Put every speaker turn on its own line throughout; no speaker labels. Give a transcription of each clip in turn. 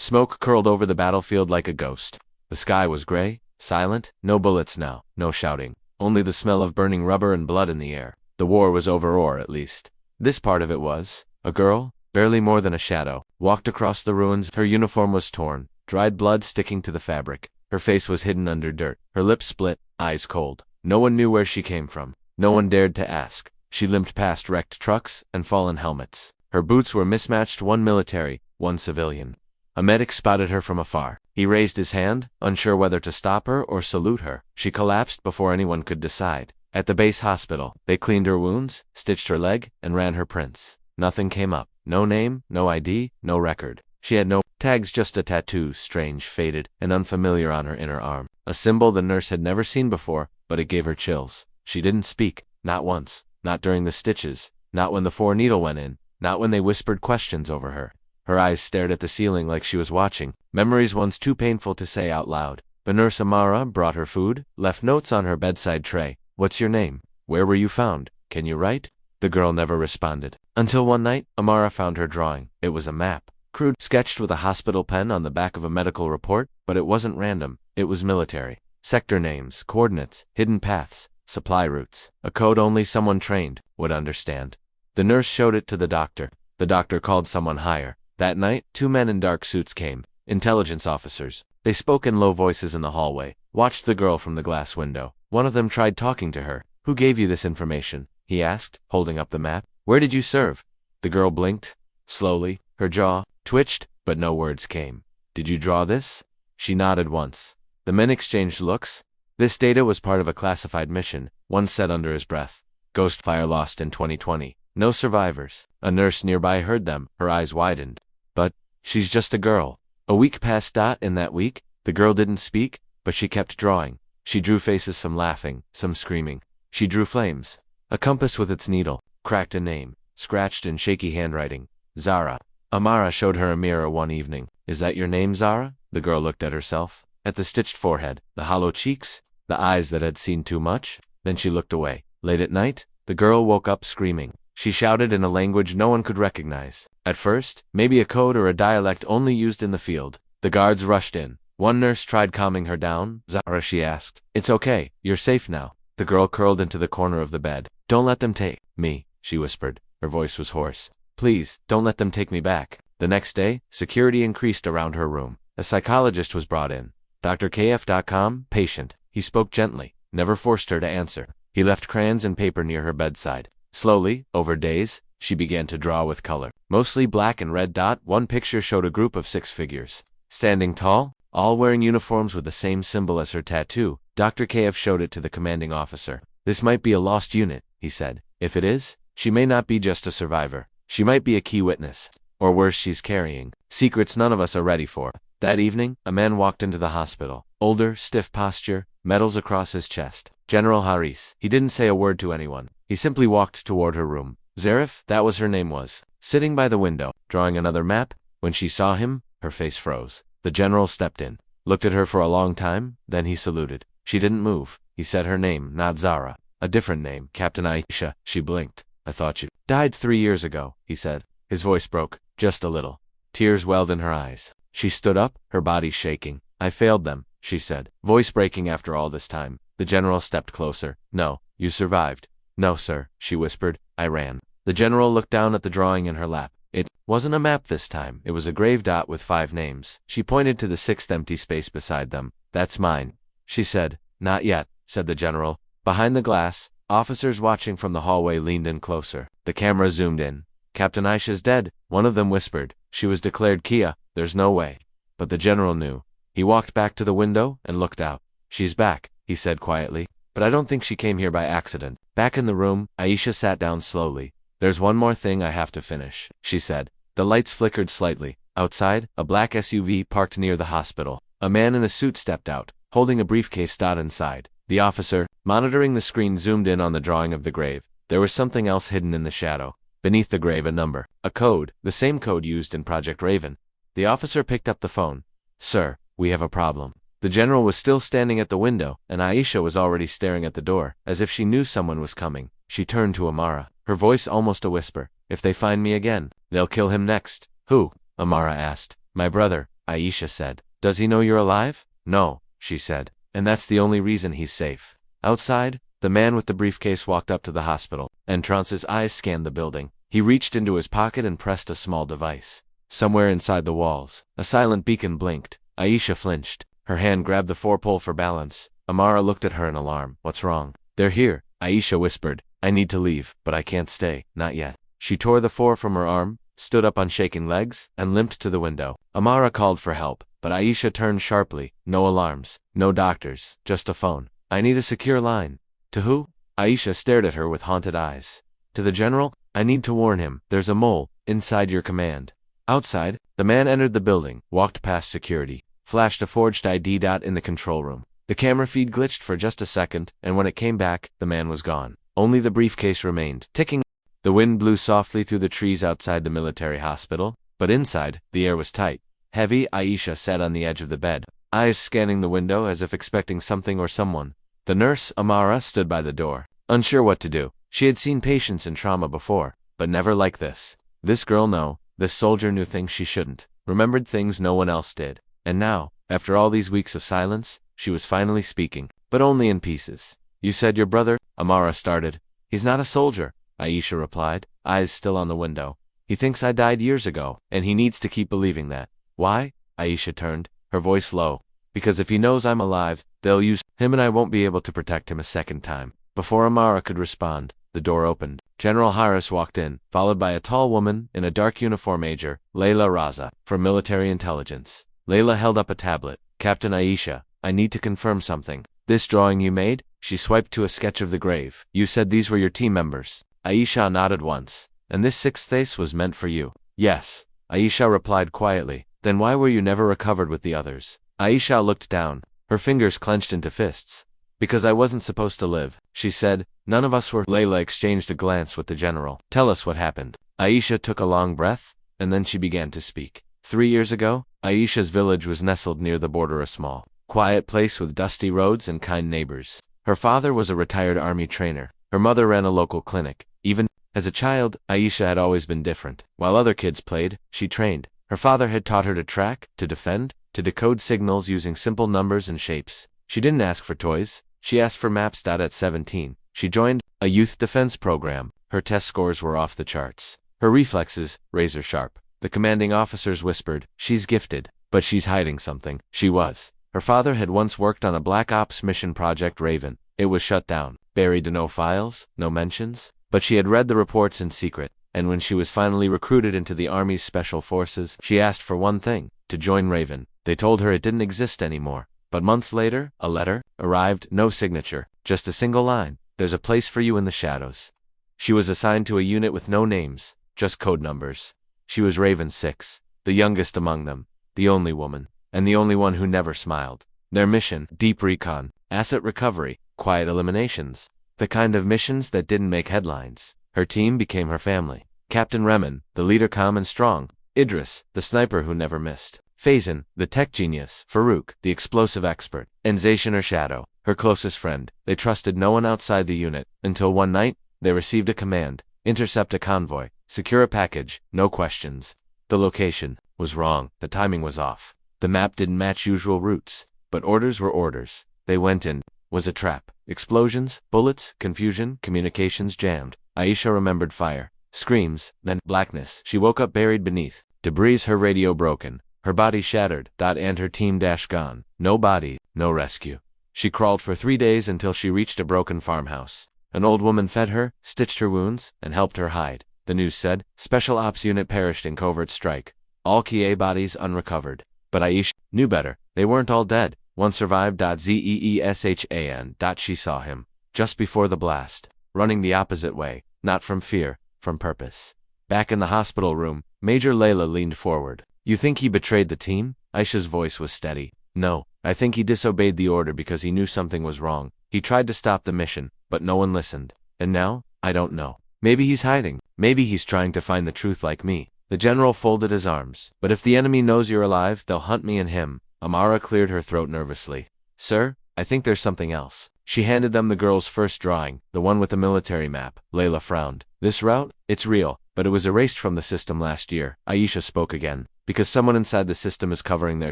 Smoke curled over the battlefield like a ghost. The sky was gray, silent, no bullets now, no shouting. Only the smell of burning rubber and blood in the air. The war was over, or at least this part of it was. A girl, barely more than a shadow, walked across the ruins. Her uniform was torn, dried blood sticking to the fabric. Her face was hidden under dirt, her lips split, eyes cold. No one knew where she came from. No one dared to ask. She limped past wrecked trucks and fallen helmets. Her boots were mismatched, one military, one civilian. A medic spotted her from afar. He raised his hand, unsure whether to stop her or salute her. She collapsed before anyone could decide. At the base hospital, they cleaned her wounds, stitched her leg, and ran her prints. Nothing came up. No name, no ID, no record. She had no tags, just a tattoo, strange, faded, and unfamiliar on her inner arm. A symbol the nurse had never seen before, but it gave her chills. She didn't speak. Not once. Not during the stitches. Not when the 4-needle went in. Not when they whispered questions over her. Her eyes stared at the ceiling like she was watching, memories once too painful to say out loud. The nurse Amara brought her food, left notes on her bedside tray. What's your name? Where were you found? Can you write? The girl never responded. Until one night, Amara found her drawing. It was a map. Crude, sketched with a hospital pen on the back of a medical report, but it wasn't random. It was military. Sector names, coordinates, hidden paths, supply routes. A code only someone trained would understand. The nurse showed it to the doctor. The doctor called someone higher. That night, 2 men in dark suits came. Intelligence officers. They spoke in low voices in the hallway, watched the girl from the glass window. One of them tried talking to her. Who gave you this information? He asked, holding up the map. Where did you serve? The girl blinked. Slowly, her jaw twitched, but no words came. Did you draw this? She nodded once. The men exchanged looks. This data was part of a classified mission, one said under his breath. Ghost fire lost in 2020. No survivors. A nurse nearby heard them. Her eyes widened. But she's just a girl. A week passed. In that week, the girl didn't speak, but she kept drawing. She drew faces, some laughing, some screaming. She drew flames. A compass with its needle. Cracked a name. Scratched in shaky handwriting. Zara. Amara showed her a mirror one evening. Is that your name, Zara? The girl looked at herself. At the stitched forehead, the hollow cheeks, the eyes that had seen too much. Then she looked away. Late at night, the girl woke up screaming. She shouted in a language no one could recognize. At first, maybe a code or a dialect only used in the field. The guards rushed in. One nurse tried calming her down. Zara, she asked. It's okay. You're safe now. The girl curled into the corner of the bed. Don't let them take me, she whispered. Her voice was hoarse. Please, don't let them take me back. The next day, security increased around her room. A psychologist was brought in. drkf.com, patient. He spoke gently, never forced her to answer. He left crayons and paper near her bedside. Slowly, over days, she began to draw with color. Mostly black and red. One picture showed a group of 6 figures. Standing tall, all wearing uniforms with the same symbol as her tattoo. Dr. KF showed it to the commanding officer. This might be a lost unit, he said. If it is, she may not be just a survivor. She might be a key witness. Or worse, she's carrying secrets none of us are ready for. That evening, a man walked into the hospital. Older, stiff posture, medals across his chest. General Haris. He didn't say a word to anyone. He simply walked toward her room. Zarif, that was her name, was sitting by the window, drawing another map. When she saw him, her face froze. The general stepped in, looked at her for a long time, then he saluted. She didn't move. He said her name, not Zara. A different name, Captain Aisha. She blinked. I thought you died 3 years ago, he said. His voice broke, just a little. Tears welled in her eyes. She stood up, her body shaking. I failed them, she said, voice breaking after all this time. The general stepped closer. No, you survived. No, sir, she whispered. I ran. The general looked down at the drawing in her lap. It wasn't a map this time. It was a grave dot with 5 names. She pointed to the 6th empty space beside them. That's mine, she said. Not yet, said the general. Behind the glass, officers watching from the hallway leaned in closer. The camera zoomed in. Captain Aisha's dead, one of them whispered. She was declared Kia. There's no way. But the general knew. He walked back to the window and looked out. She's back, he said quietly. But I don't think she came here by accident. Back in the room, Aisha sat down slowly. There's one more thing I have to finish, she said. The lights flickered slightly. Outside, a black SUV parked near the hospital. A man in a suit stepped out, holding a briefcase. Inside. The officer, monitoring the screen, zoomed in on the drawing of the grave. There was something else hidden in the shadow. Beneath the grave, a number. A code, the same code used in Project Raven. The officer picked up the phone. Sir, we have a problem. The general was still standing at the window, and Aisha was already staring at the door, as if she knew someone was coming. She turned to Amara, her voice almost a whisper. If they find me again, they'll kill him next. Who? Amara asked. My brother, Aisha said. Does he know you're alive? No, she said. And that's the only reason he's safe. Outside, the man with the briefcase walked up to the hospital. Entrance's eyes scanned the building. He reached into his pocket and pressed a small device. Somewhere inside the walls, a silent beacon blinked. Aisha flinched. Her hand grabbed the four-pole for balance. Amara looked at her in alarm. What's wrong? They're here, Aisha whispered. I need to leave, but I can't stay. Not yet. She tore the four from her arm, stood up on shaking legs, and limped to the window. Amara called for help, but Aisha turned sharply. No alarms, no doctors, just a phone. I need a secure line. To who? Aisha stared at her with haunted eyes. To the general? I need to warn him. There's a mole inside your command. Outside, the man entered the building, walked past security, flashed a forged ID in the control room. The camera feed glitched for just a second, and when it came back, the man was gone. Only the briefcase remained, ticking. The wind blew softly through the trees outside the military hospital, but inside, the air was tight. Heavy. Aisha sat on the edge of the bed, eyes scanning the window as if expecting something or someone. The nurse, Amara, stood by the door, unsure what to do. She had seen patients in trauma before, but never like this. This girl this soldier knew things she shouldn't, remembered things no one else did. And now, after all these weeks of silence, she was finally speaking, but only in pieces. You said your brother? Amara started. He's not a soldier, Aisha replied, eyes still on the window. He thinks I died years ago, and he needs to keep believing that. Why? Aisha turned, her voice low. Because if he knows I'm alive, they'll use him and I won't be able to protect him a second time. Before Amara could respond, the door opened. General Harris walked in, followed by a tall woman in a dark uniform, Major Layla Raza, from military intelligence. Layla held up a tablet. Captain Aisha, I need to confirm something. This drawing you made? She swiped to a sketch of the grave. You said these were your team members. Aisha nodded once. And this sixth face was meant for you? Yes. Aisha replied quietly. Then why were you never recovered with the others? Aisha looked down, her fingers clenched into fists. Because I wasn't supposed to live, she said. None of us were. Layla exchanged a glance with the general. Tell us what happened. Aisha took a long breath, and then she began to speak. 3 years ago, Aisha's village was nestled near the border, a small, quiet place with dusty roads and kind neighbors. Her father was a retired army trainer. Her mother ran a local clinic. Even as a child, Aisha had always been different. While other kids played, she trained. Her father had taught her to track, to defend, to decode signals using simple numbers and shapes. She didn't ask for toys. She asked for maps. At 17, she joined a youth defense program. Her test scores were off the charts. Her reflexes, razor sharp. The commanding officers whispered, she's gifted, but she's hiding something. She was. Her father had once worked on a Black Ops mission, Project Raven. It was shut down, buried, no files, no mentions. But she had read the reports in secret, and when she was finally recruited into the Army's Special Forces, she asked for one thing, to join Raven. They told her it didn't exist anymore. But months later, a letter arrived, no signature, just a single line. There's a place for you in the shadows. She was assigned to a unit with no names, just code numbers. She was Raven 6, the youngest among them, the only woman, and the only one who never smiled. Their mission, deep recon, asset recovery, quiet eliminations, the kind of missions that didn't make headlines. Her team became her family. Captain Remen, the leader, calm and strong. Idris, the sniper who never missed. Faison, the tech genius. Farouk, the explosive expert. And Zayshan, her shadow, her closest friend. They trusted no one outside the unit, until one night, they received a command. Intercept a convoy. Secure a package. No questions. The location was wrong. The timing was off. The map didn't match usual routes. But orders were orders. They went in. Was a trap. Explosions, bullets, confusion, communications jammed. Aisha remembered fire, screams, then blackness. She woke up buried beneath debris, her radio broken, her body shattered, and her team gone. No body, no rescue. She crawled for 3 days until she reached a broken farmhouse. An old woman fed her, stitched her wounds, and helped her hide. The news said, Special Ops Unit perished in covert strike. All KA bodies unrecovered. But Aisha knew better. They weren't all dead. One survived. Zeeshan. She saw him, just before the blast, running the opposite way, not from fear, from purpose. Back in the hospital room, Major Layla leaned forward. You think he betrayed the team? Aisha's voice was steady. No, I think he disobeyed the order because he knew something was wrong. He tried to stop the mission, but no one listened. And now, I don't know. Maybe he's hiding. Maybe he's trying to find the truth like me. The general folded his arms. But if the enemy knows you're alive, they'll hunt me and him. Amara cleared her throat nervously. Sir, I think there's something else. She handed them the girl's first drawing, the one with the military map. Layla frowned. This route? It's real, but it was erased from the system last year. Aisha spoke again. Because someone inside the system is covering their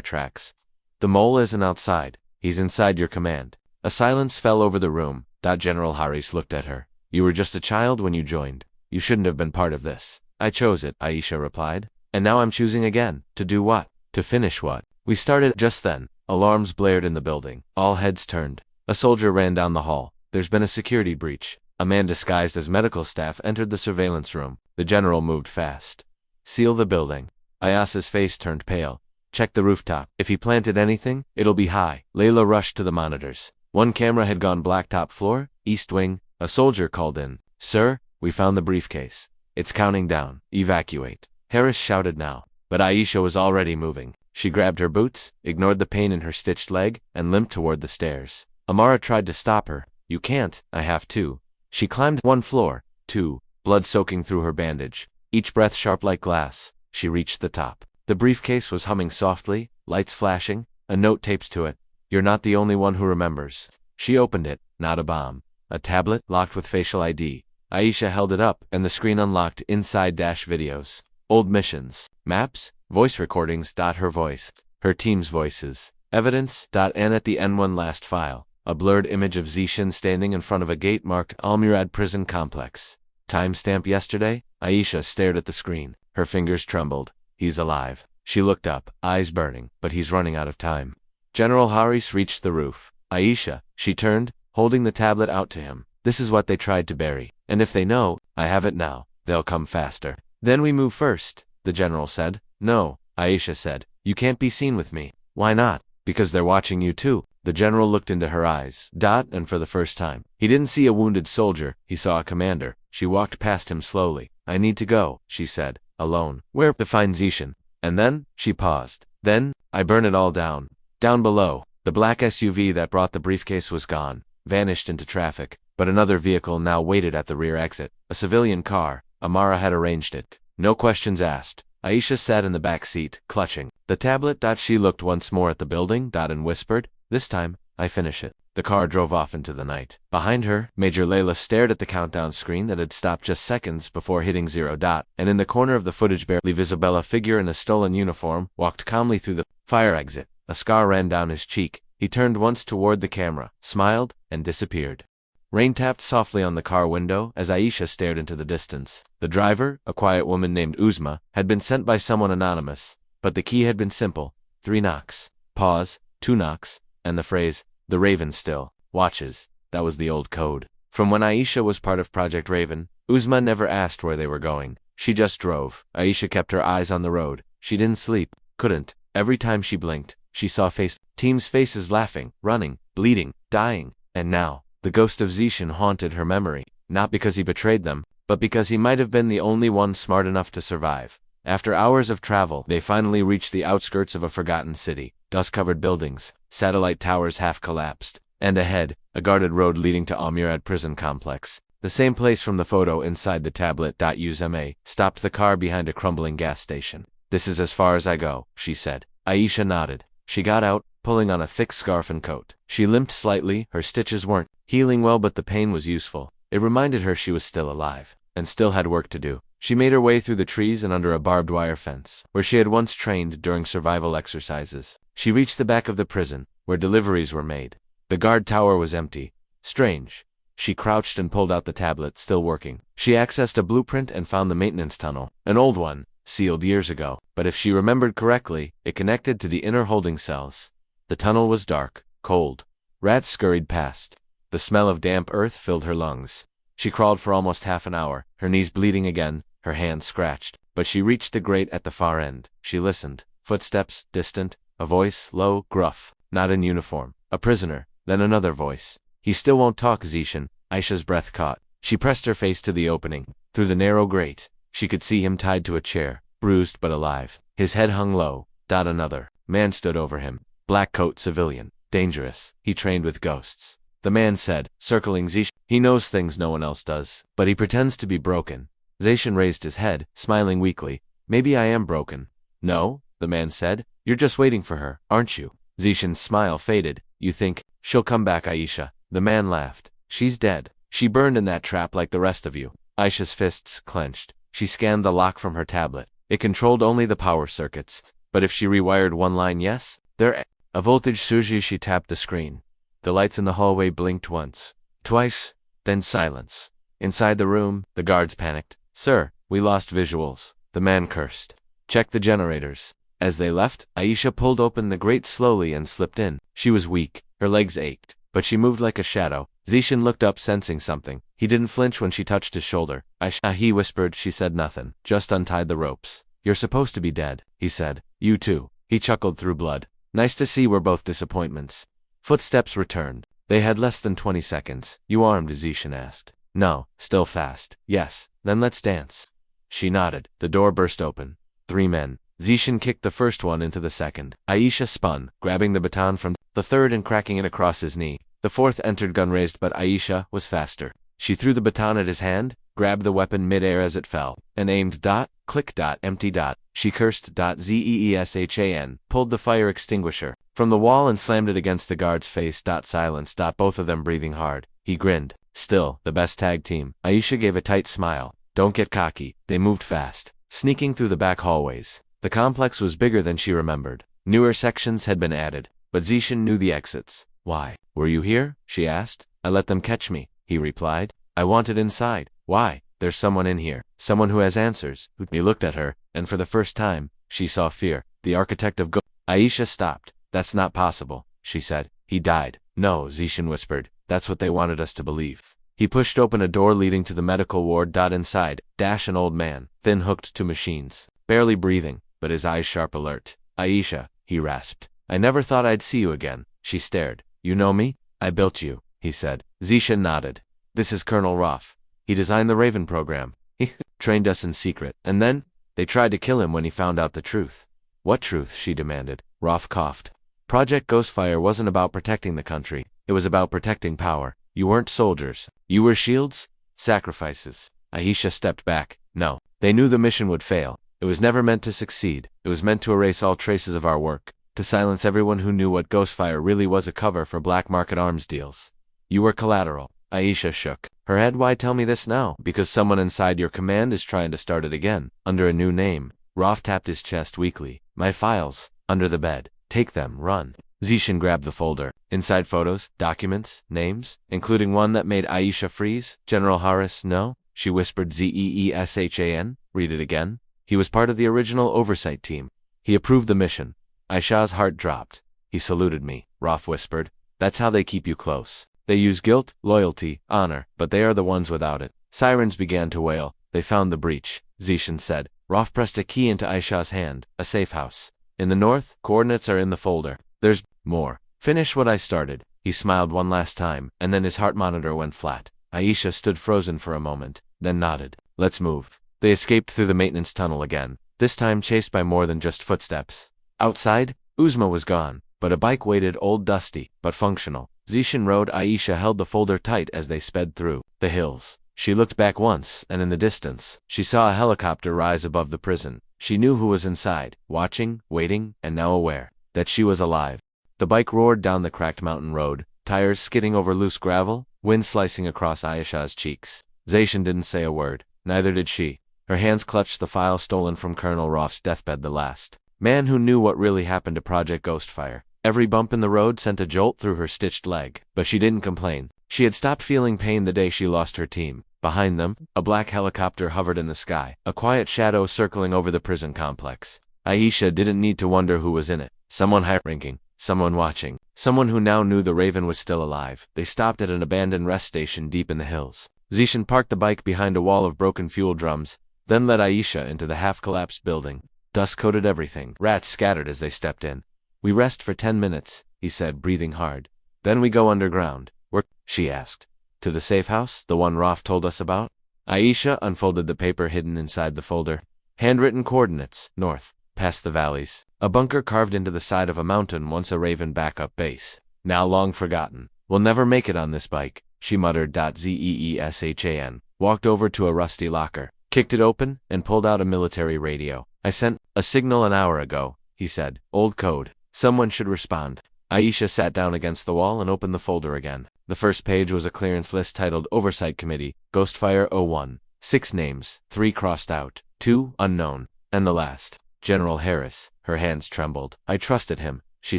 tracks. The mole isn't outside. He's inside your command. A silence fell over the room. General Haris looked at her. You were just a child when you joined. You shouldn't have been part of this. I chose it, Aisha replied. And now I'm choosing again. To do what? To finish what? We started just then. Alarms blared in the building. All heads turned. A soldier ran down the hall. There's been a security breach. A man disguised as medical staff entered the surveillance room. The general moved fast. Seal the building. Ayasa's face turned pale. Check the rooftop. If he planted anything, it'll be high. Layla rushed to the monitors. One camera had gone black top floor, east wing. A soldier called in. Sir, we found the briefcase. It's counting down. Evacuate. Harris shouted now. But Aisha was already moving. She grabbed her boots, ignored the pain in her stitched leg, and limped toward the stairs. Amara tried to stop her. You can't. I have to. She climbed 1 floor, 2, blood soaking through her bandage. Each breath sharp like glass. She reached the top. The briefcase was humming softly, lights flashing, a note taped to it. You're not the only one who remembers. She opened it. Not a bomb. A tablet, locked with facial ID. Aisha held it up, and the screen unlocked inside videos. Old missions, maps, voice recordings. Her voice, her team's voices, evidence. And at the N1 last file, a blurred image of Zishin standing in front of a gate marked Al-Murad Prison Complex. Timestamp yesterday. Aisha stared at the screen. Her fingers trembled. He's alive. She looked up, eyes burning, but he's running out of time. General Haris reached the roof. Aisha, she turned, holding the tablet out to him. This is what they tried to bury. And if they know, I have it now, they'll come faster. Then we move first, the general said. No, Aisha said. You can't be seen with me. Why not? Because they're watching you too. The general looked into her eyes. And for the first time, he didn't see a wounded soldier, he saw a commander. She walked past him slowly. I need to go, she said. Alone. Where? To find Zishin. And then, she paused. Then, I burn it all down. Down below. The black SUV that brought the briefcase was gone, vanished into traffic. But another vehicle now waited at the rear exit. A civilian car. Amara had arranged it. No questions asked. Aisha sat in the back seat, clutching the tablet. She looked once more at the building. And whispered, this time, I finish it. The car drove off into the night. Behind her, Major Layla stared at the countdown screen that had stopped just seconds before hitting 0. And in the corner of the footage barely visible, a figure in a stolen uniform walked calmly through the fire exit. A scar ran down his cheek. He turned once toward the camera, smiled, and disappeared. Rain tapped softly on the car window as Aisha stared into the distance. The driver, a quiet woman named Uzma, had been sent by someone anonymous, but the key had been simple. 3 knocks. Pause, 2 knocks, and the phrase, the Raven still watches. That was the old code. From when Aisha was part of Project Raven, Uzma never asked where they were going. She just drove. Aisha kept her eyes on the road. She didn't sleep. Couldn't. Every time she blinked, she saw teams' faces laughing, running, bleeding, dying. And now, the ghost of Zishin haunted her memory, not because he betrayed them, but because he might have been the only one smart enough to survive. After hours of travel, they finally reached the outskirts of a forgotten city. Dust-covered buildings, satellite towers half collapsed, and ahead, a guarded road leading to Al-Murad Prison Complex. The same place from the photo inside the tablet. Uzma stopped the car behind a crumbling gas station. This is as far as I go, she said. Aisha nodded. She got out, pulling on a thick scarf and coat. She limped slightly. Her stitches weren't healing well, but the pain was useful. It reminded her she was still alive, and still had work to do. She made her way through the trees and under a barbed wire fence, where she had once trained during survival exercises. She reached the back of the prison, where deliveries were made. The guard tower was empty. Strange. She crouched and pulled out the tablet, still working. She accessed a blueprint and found the maintenance tunnel, an old one, sealed years ago. But if she remembered correctly, it connected to the inner holding cells. The tunnel was dark, cold. Rats scurried past. The smell of damp earth filled her lungs. She crawled for almost half an hour, her knees bleeding again, her hands scratched. But she reached the grate at the far end. She listened. Footsteps, distant, a voice, low, gruff, not in uniform. A prisoner. Then another voice. He still won't talk, Zishin. Aisha's breath caught. She pressed her face to the opening. Through the narrow grate, she could see him tied to a chair, bruised but alive. His head hung low. Another man stood over him. Black coat, civilian. Dangerous. He trained with ghosts. The man said, circling Zishin. He knows things no one else does, but he pretends to be broken. Zishin raised his head, smiling weakly. Maybe I am broken. No, the man said. You're just waiting for her, aren't you? Zishin's smile faded. You think she'll come back, Aisha? The man laughed. She's dead. She burned in that trap like the rest of you. Aisha's fists clenched. She scanned the lock from her tablet. It controlled only the power circuits. But if she rewired one line, yes, there. A voltage surge. She tapped the screen. The lights in the hallway blinked once, twice, then silence. Inside the room, the guards panicked. Sir, we lost visuals. The man cursed. Check the generators. As they left, Aisha pulled open the grate slowly and slipped in. She was weak. Her legs ached, but she moved like a shadow. Zishan looked up, sensing something. He didn't flinch when she touched his shoulder. Aisha, he whispered. She said nothing, just untied the ropes. You're supposed to be dead, he said. You too. He chuckled through blood. Nice to see we're both disappointments. Footsteps returned. They had less than 20 seconds. You armed? Zishan asked. No, still fast. Yes, then let's dance. She nodded. The door burst open. 3 men. Zishan kicked the first one into the second. Aisha spun, grabbing the baton from the third and cracking it across his knee. The fourth entered gun raised, but Aisha was faster. She threw the baton at his hand, grabbed the weapon mid-air as it fell, and aimed. Click. Empty. She cursed. Zeeshan, pulled the fire extinguisher from the wall and slammed it against the guard's face. Silence. Both of them breathing hard. He grinned. Still, the best tag team. Aisha gave a tight smile. Don't get cocky. They moved fast, sneaking through the back hallways. The complex was bigger than she remembered. Newer sections had been added, but Zishan knew the exits. Why? Were you here? She asked. I let them catch me, he replied. I wanted inside. Why? There's someone in here. Someone who has answers. He looked at her, and for the first time, she saw fear. The architect of Aisha stopped. That's not possible, she said. He died. No, Zishan whispered. That's what they wanted us to believe. He pushed open a door leading to the medical ward. Inside, an old man, thin, hooked to machines, barely breathing, but his eyes sharp, alert. Aisha, he rasped. I never thought I'd see you again. She stared. You know me? I built you, he said. Zishan nodded. This is Colonel Roth. He designed the Raven program. He trained us in secret. And then, they tried to kill him when he found out the truth. What truth? She demanded. Roth coughed. Project Ghostfire wasn't about protecting the country. It was about protecting power. You weren't soldiers. You were shields? Sacrifices. Aisha stepped back. No. They knew the mission would fail. It was never meant to succeed. It was meant to erase all traces of our work, to silence everyone who knew what Ghostfire really was, a cover for black market arms deals. You were collateral. Aisha shook her head. Why tell me this now? Because someone inside your command is trying to start it again, under a new name. Roth tapped his chest weakly. My files, under the bed. Take them, run. Zishan grabbed the folder. Inside photos, documents, names, including one that made Aisha freeze. General Harris, no? She whispered. Zeeshan, read it again. He was part of the original oversight team. He approved the mission. Aisha's heart dropped. He saluted me, Roth whispered. That's how they keep you close. They use guilt, loyalty, honor, but they are the ones without it. Sirens began to wail. They found the breach, Zishan said. Roth pressed a key into Aisha's hand. A safe house. In the north, coordinates are in the folder. There's more. Finish what I started. He smiled one last time, and then his heart monitor went flat. Aisha stood frozen for a moment, then nodded. Let's move. They escaped through the maintenance tunnel again, this time chased by more than just footsteps. Outside, Uzma was gone, but a bike waited, old, dusty, but functional. Zishan rode. Aisha held the folder tight as they sped through the hills. She looked back once, and in the distance, she saw a helicopter rise above the prison. She knew who was inside, watching, waiting, and now aware that she was alive. The bike roared down the cracked mountain road, tires skidding over loose gravel, wind slicing across Aisha's cheeks. Zishan didn't say a word. Neither did she. Her hands clutched the file stolen from Colonel Roth's deathbed, the last man who knew what really happened to Project Ghostfire. Every bump in the road sent a jolt through her stitched leg, but she didn't complain. She had stopped feeling pain the day she lost her team. Behind them, a black helicopter hovered in the sky, a quiet shadow circling over the prison complex. Aisha didn't need to wonder who was in it. Someone high-ranking, someone watching, someone who now knew the Raven was still alive. They stopped at an abandoned rest station deep in the hills. Zishan parked the bike behind a wall of broken fuel drums, then led Aisha into the half-collapsed building. Dust coated everything. Rats scattered as they stepped in. We rest for 10 minutes, he said, breathing hard. Then we go underground. Where? She asked. To the safe house, the one Roth told us about? Aisha unfolded the paper hidden inside the folder. Handwritten coordinates, north, past the valleys. A bunker carved into the side of a mountain, once a Raven backup base. Now long forgotten. We'll never make it on this bike, she muttered. Zeeshan walked over to a rusty locker, kicked it open, and pulled out a military radio. I sent a signal an hour ago, he said. Old code. Someone should respond. Aisha sat down against the wall and opened the folder again. The first page was a clearance list titled Oversight Committee, Ghostfire 01. 6 names, 3 crossed out, 2 unknown. And the last, General Harris. Her hands trembled. I trusted him, she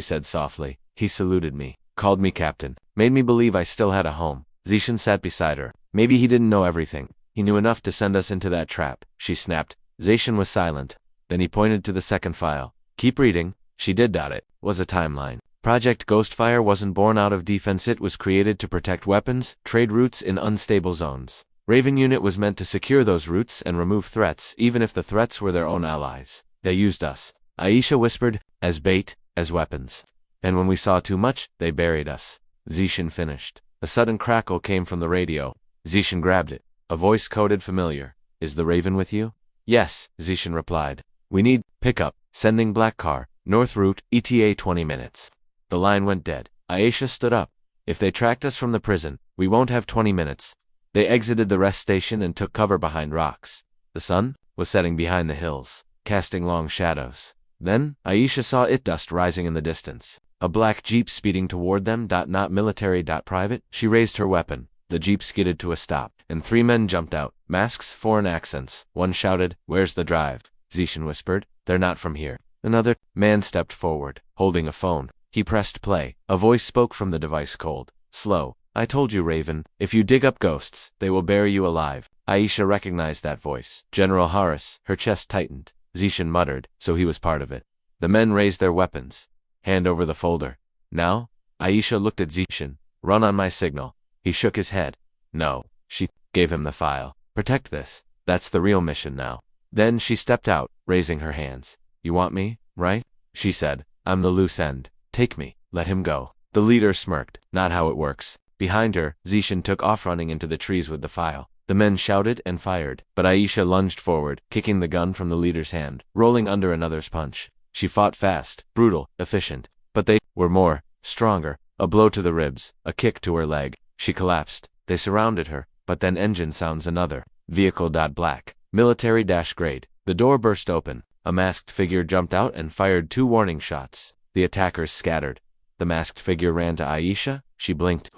said softly. He saluted me, called me captain, made me believe I still had a home. Zishan sat beside her. Maybe he didn't know everything. He knew enough to send us into that trap, she snapped. Zishan was silent. Then he pointed to the second file. Keep reading. She did. It was a timeline. Project Ghostfire wasn't born out of defense. It was created to protect weapons, trade routes in unstable zones. Raven Unit was meant to secure those routes and remove threats, even if the threats were their own allies. They used us, Aisha whispered, as bait, as weapons. And when we saw too much, they buried us. Zishan finished. A sudden crackle came from the radio. Zishan grabbed it. A voice coded familiar. Is the Raven with you? Yes, Zishan replied. We need pickup. Sending black car. North route, ETA 20 minutes. The line went dead. Aisha stood up. If they tracked us from the prison, we won't have 20 minutes. They exited the rest station and took cover behind rocks. The sun was setting behind the hills, casting long shadows. Then, Aisha saw dust rising in the distance. A black jeep speeding toward them. Not military. Private. She raised her weapon. The jeep skidded to a stop, and 3 men jumped out. Masks, foreign accents. One shouted, "Where's the drive?" Zishan whispered, "They're not from here." Another man stepped forward, holding a phone. He pressed play. A voice spoke from the device, cold, slow. I told you, Raven, if you dig up ghosts, they will bury you alive. Aisha recognized that voice. General Harris. Her chest tightened. Zishan muttered, so he was part of it. The men raised their weapons. Hand over the folder. Now? Aisha looked at Zishan. Run on my signal. He shook his head. No. She gave him the file. Protect this. That's the real mission now. Then she stepped out, raising her hands. You want me, right? She said. I'm the loose end. Take me. Let him go. The leader smirked. Not how it works. Behind her, Zishan took off running into the trees with the file. The men shouted and fired, but Aisha lunged forward, kicking the gun from the leader's hand, rolling under another's punch. She fought fast, brutal, efficient. But they were more, stronger. A blow to the ribs, a kick to her leg. She collapsed. They surrounded her, but then engine sounds another. Vehicle. Black. Military-grade. The door burst open. A masked figure jumped out and fired 2 warning shots. The attackers scattered. The masked figure ran to Aisha. She blinked.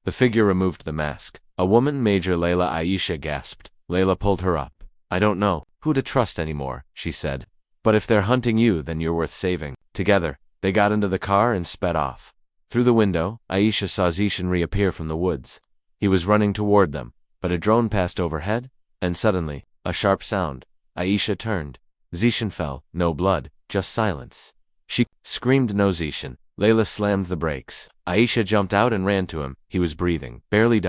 The figure removed the mask. A woman, Major Layla. Aisha gasped. Layla pulled her up. I don't know who to trust anymore, she said. But if they're hunting you, then you're worth saving. Together, they got into the car and sped off. Through the window, Aisha saw Zishan reappear from the woods. He was running toward them, but a drone passed overhead, and suddenly, a sharp sound. Aisha turned. Zishan fell. No blood, just silence. She screamed, no Zishan. Layla slammed the brakes. Aisha jumped out and ran to him. He was breathing. Barely.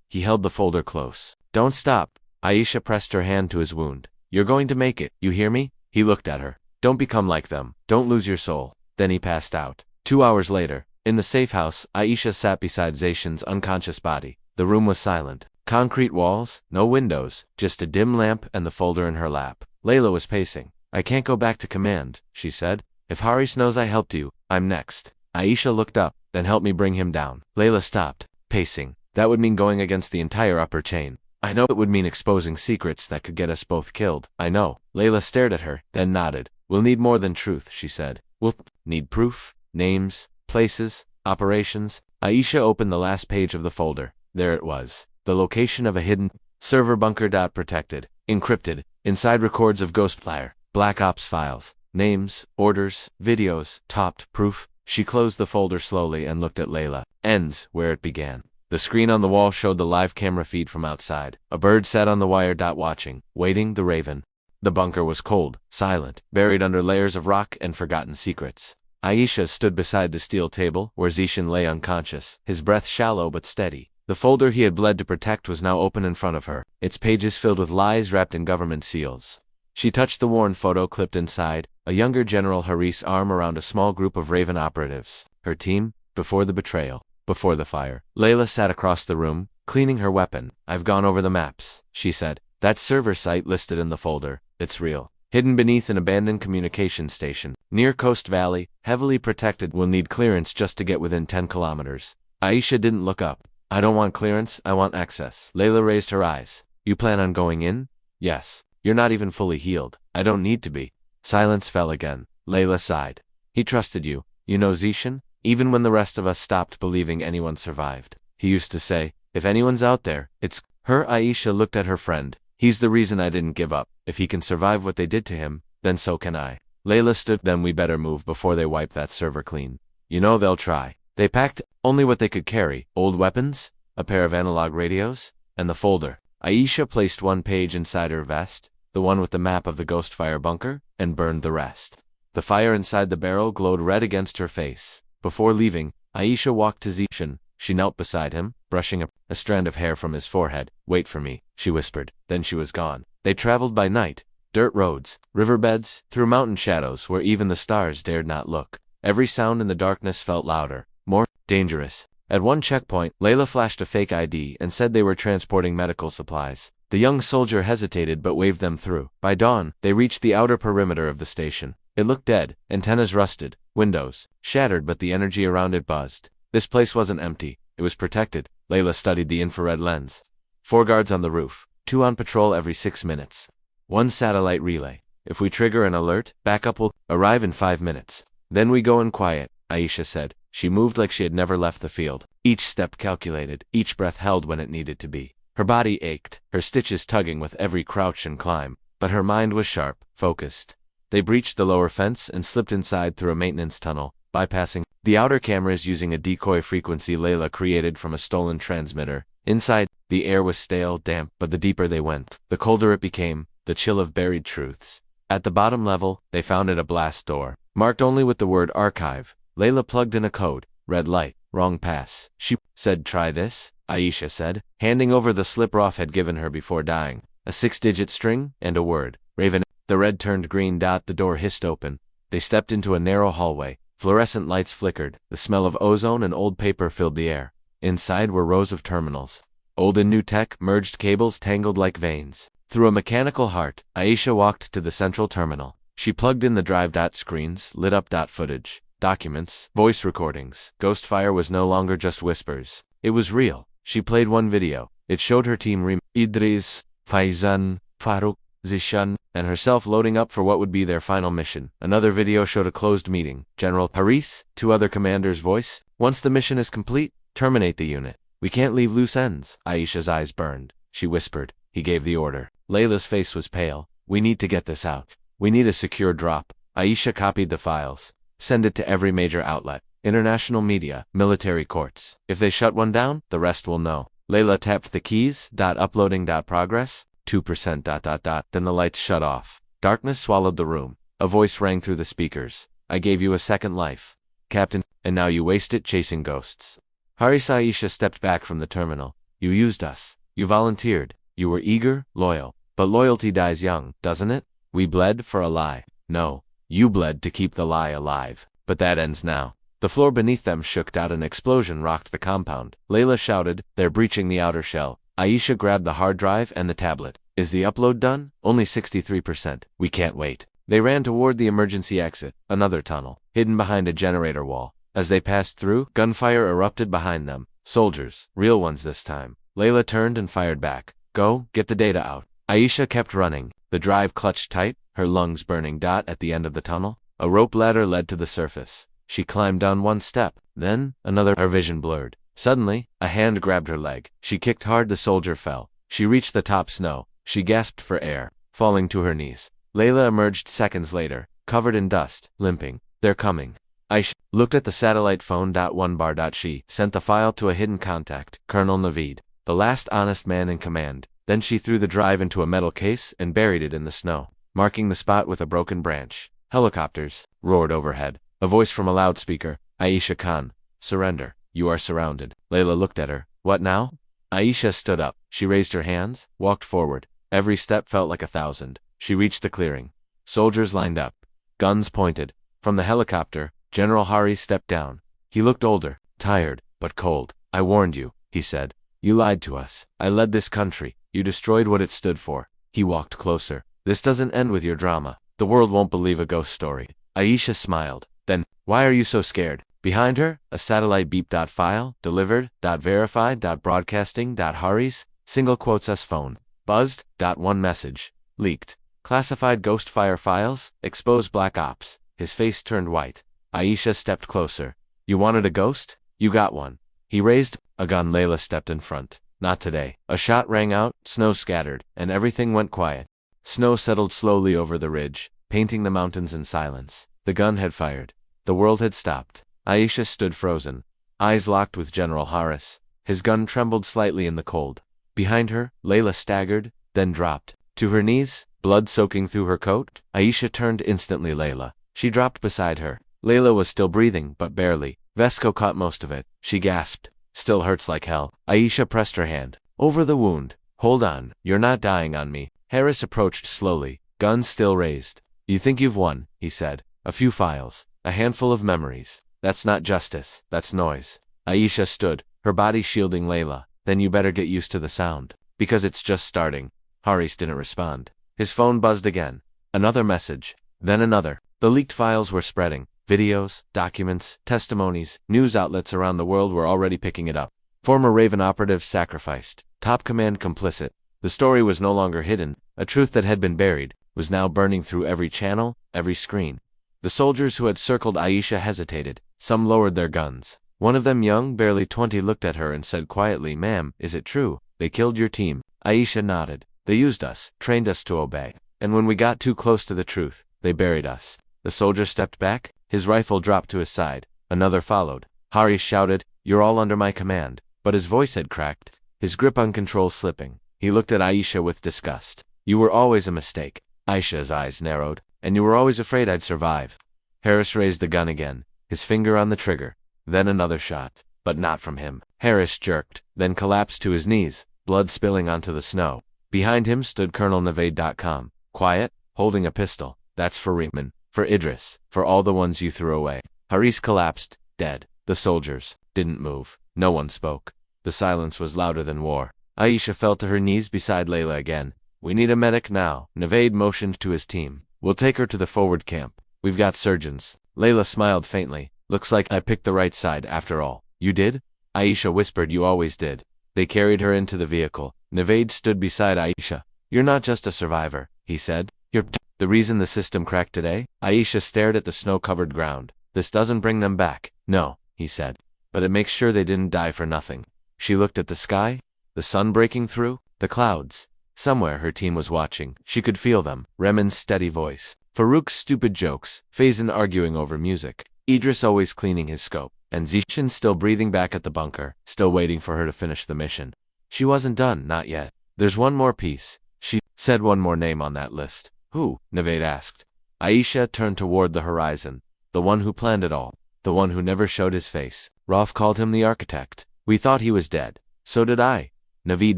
He held the folder close. Don't stop. Aisha pressed her hand to his wound. You're going to make it. You hear me? He looked at her. Don't become like them. Don't lose your soul. Then he passed out. 2 hours later, in the safe house, Aisha sat beside Zishan's unconscious body. The room was silent. Concrete walls, no windows, just a dim lamp and the folder in her lap. Layla was pacing. I can't go back to command, she said. If Haris knows I helped you, I'm next. Aisha looked up, then help me bring him down. Layla stopped, pacing. That would mean going against the entire upper chain. I know it would mean exposing secrets that could get us both killed. I know. Layla stared at her, then nodded. We'll need more than truth, she said. We'll need proof, names, places, operations. Aisha opened the last page of the folder. There it was. The location of a hidden server bunker. Protected, encrypted, inside records of Ghostfire, Black Ops files, names, orders, videos, topped, proof. She closed the folder slowly and looked at Layla. Ends where it began. The screen on the wall showed the live camera feed from outside. A bird sat on the wire. Watching, waiting. The Raven. The bunker was cold, silent, buried under layers of rock and forgotten secrets. Aisha stood beside the steel table where Zishan lay unconscious, his breath shallow but steady. The folder he had bled to protect was now open in front of her, its pages filled with lies wrapped in government seals. She touched the worn photo clipped inside, a younger General Haris' arm around a small group of Raven operatives. Her team, before the betrayal, before the fire. Layla sat across the room, cleaning her weapon. I've gone over the maps, she said. That server site listed in the folder, it's real. Hidden beneath an abandoned communication station, near Coast Valley, heavily protected. Will need clearance just to get within 10 kilometers. Aisha didn't look up. I don't want clearance, I want access. Layla raised her eyes. You plan on going in? Yes. You're not even fully healed. I don't need to be. Silence fell again. Layla sighed. He trusted you. You know Zishan? Even when the rest of us stopped believing anyone survived. He used to say, if anyone's out there, it's her. Aisha looked at her friend. He's the reason I didn't give up. If he can survive what they did to him, Then so can I. Layla stood. Then we better move before they wipe that server clean. You know they'll try. They packed only what they could carry: old weapons, a pair of analog radios, and the folder. Aisha placed one page inside her vest, the one with the map of the ghost fire bunker, and burned the rest. The fire inside the barrel glowed red against her face. Before leaving, Aisha walked to Zishan. She knelt beside him, brushing a strand of hair from his forehead. Wait for me, she whispered. Then she was gone. They traveled by night. Dirt roads, riverbeds, through mountain shadows where even the stars dared not look. Every sound in the darkness felt louder, more dangerous. At one checkpoint, Layla flashed a fake ID and said they were transporting medical supplies. The young soldier hesitated but waved them through. By dawn, they reached the outer perimeter of the station. It looked dead, antennas rusted, windows shattered, but the energy around it buzzed. This place wasn't empty, it was protected. Layla studied the infrared lens. 4 guards on the roof, 2 on patrol every 6 minutes. 1 satellite relay. If we trigger an alert, backup will arrive in 5 minutes. Then we go in quiet, Aisha said. She moved like she had never left the field. Each step calculated, each breath held when it needed to be. Her body ached, her stitches tugging with every crouch and climb. But her mind was sharp, focused. They breached the lower fence and slipped inside through a maintenance tunnel, bypassing the outer cameras using a decoy frequency Layla created from a stolen transmitter. Inside, the air was stale, damp, but the deeper they went, the colder it became, the chill of buried truths. At the bottom level, they found a blast door, marked only with the word archive. Layla plugged in a code. Red light, wrong pass. She said, try this, Aisha said, handing over the slip Roth had given her before dying. A 6-digit string, and a word. Raven. The red turned green dot. The door hissed open. They stepped into a narrow hallway. Fluorescent lights flickered. The smell of ozone and old paper filled the air. Inside were rows of terminals. Old and new tech, merged cables tangled like veins. Through a mechanical heart, Aisha walked to the central terminal. She plugged in the drive. Screens lit up. Footage, documents, voice recordings. Ghostfire was no longer just whispers. It was real. She played one video. It showed her team Idris, Faizan, Farouk, Zishan, and herself loading up for what would be their final mission. Another video showed a closed meeting. General Haris, 2 other commanders' voice. Once the mission is complete, terminate the unit. We can't leave loose ends. Aisha's eyes burned. She whispered. He gave the order. Layla's face was pale. We need to get this out. We need a secure drop. Aisha copied the files. Send it to every major outlet. International media, military courts. If they shut one down, the rest will know. Layla tapped the keys. Uploading. Progress. 2%. Then the lights shut off. Darkness swallowed the room. A voice rang through the speakers. I gave you a second life, Captain, and now you waste it chasing ghosts. Haris. Aisha stepped back from the terminal. You used us. You volunteered. You were eager, loyal. But loyalty dies young, doesn't it? We bled for a lie. No, you bled to keep the lie alive. But that ends now. The floor beneath them shook. An explosion rocked the compound. Layla shouted, they're breaching the outer shell. Aisha grabbed the hard drive and the tablet. Is the upload done? Only 63%. We can't wait. They ran toward the emergency exit, another tunnel, hidden behind a generator wall. As they passed through, gunfire erupted behind them. Soldiers, real ones this time. Layla turned and fired back. Go, get the data out. Aisha kept running. The drive clutched tight, her lungs burning. At the end of the tunnel, a rope ladder led to the surface. She climbed down 1 step, then another. Her vision blurred. Suddenly, a hand grabbed her leg. She kicked hard. The soldier fell. She reached the top snow. She gasped for air, falling to her knees. Layla emerged seconds later, covered in dust, limping. They're coming. Aisha looked at the satellite phone. 1 bar. She sent the file to a hidden contact, Colonel Naveed, the last honest man in command. Then she threw the drive into a metal case and buried it in the snow, marking the spot with a broken branch. Helicopters roared overhead. A voice from a loudspeaker. Aisha Khan, surrender. You are surrounded. Layla looked at her. What now? Aisha stood up. She raised her hands, walked forward. Every step felt like 1,000. She reached the clearing. Soldiers lined up. Guns pointed. From the helicopter, General Hari stepped down. He looked older, tired, but cold. I warned you, he said. You lied to us. I led this country. You destroyed what it stood for. He walked closer. This doesn't end with your drama. The world won't believe a ghost story. Aisha smiled. Then, why are you so scared? Behind her, a satellite beep. File, delivered, verified, broadcasting, Hari's, single quotes us phone. Buzzed. 1 message. Leaked. Classified Ghostfire files, expose Black Ops. His face turned white. Aisha stepped closer. You wanted a ghost? You got one. He raised a gun. Layla stepped in front. Not today. A shot rang out, snow scattered, and everything went quiet. Snow settled slowly over the ridge. painting the mountains in silence. The gun had fired. The world had stopped. Aisha stood frozen, eyes locked with General Harris. His gun trembled slightly in the cold. Behind her, Layla staggered, then dropped. To her knees, blood soaking through her coat. Aisha turned instantly. Layla. She dropped beside her. Layla was still breathing, but barely. Vesco caught most of it. She gasped. Still hurts like hell. Aisha pressed her hand over the wound. Hold on, you're not dying on me. Harris approached slowly, gun still raised. You think you've won, he said. A few files, a handful of memories. That's not justice, that's noise. Aisha stood, her body shielding Layla. Then you better get used to the sound, because it's just starting. Harris didn't respond. His phone buzzed again. Another message, then another. The leaked files were spreading. Videos, documents, testimonies, news outlets around the world were already picking it up. Former Raven operatives sacrificed, top command complicit. The story was no longer hidden. A truth that had been buried was now burning through every channel, every screen. The soldiers who had circled Aisha hesitated. Some lowered their guns. One of them, young, barely 20, looked at her and said quietly, "Ma'am, is it true? They killed your team." Aisha nodded. "They used us, trained us to obey. And when we got too close to the truth, they buried us." The soldier stepped back. His rifle dropped to his side. Another followed. Harris shouted, "You're all under my command." But his voice had cracked, his grip on control slipping. He looked at Aisha with disgust. "You were always a mistake." Aisha's eyes narrowed. "And you were always afraid I'd survive." Harris raised the gun again, his finger on the trigger. Then another shot, but not from him. Harris jerked, then collapsed to his knees, blood spilling onto the snow. Behind him stood Colonel Navade.com, quiet, holding a pistol. "That's for Reitman, for Idris, for all the ones you threw away." Harris collapsed, dead. The soldiers didn't move. No one spoke. The silence was louder than war. Aisha fell to her knees beside Layla again. "We need a medic now." Navade motioned to his team. "We'll take her to the forward camp. We've got surgeons." Layla smiled faintly. "Looks like I picked the right side after all." "You did?" Aisha whispered. "You always did." They carried her into the vehicle. Navade stood beside Aisha. "You're not just a survivor," he said. "You're the reason the system cracked today." Aisha stared at the snow-covered ground. "This doesn't bring them back." "No," he said. "But it makes sure they didn't die for nothing." She looked at the sky, the sun breaking through, the clouds. Somewhere her team was watching. She could feel them. Remen's steady voice. Farouk's stupid jokes. Faison arguing over music. Idris always cleaning his scope. And Zishan still breathing back at the bunker, still waiting for her to finish the mission. She wasn't done, not yet. "There's one more piece." She said one more name on that list. "Who?" Navade asked. Aisha turned toward the horizon. "The one who planned it all. The one who never showed his face. Rolf called him the architect. We thought he was dead." "So did I." Naveed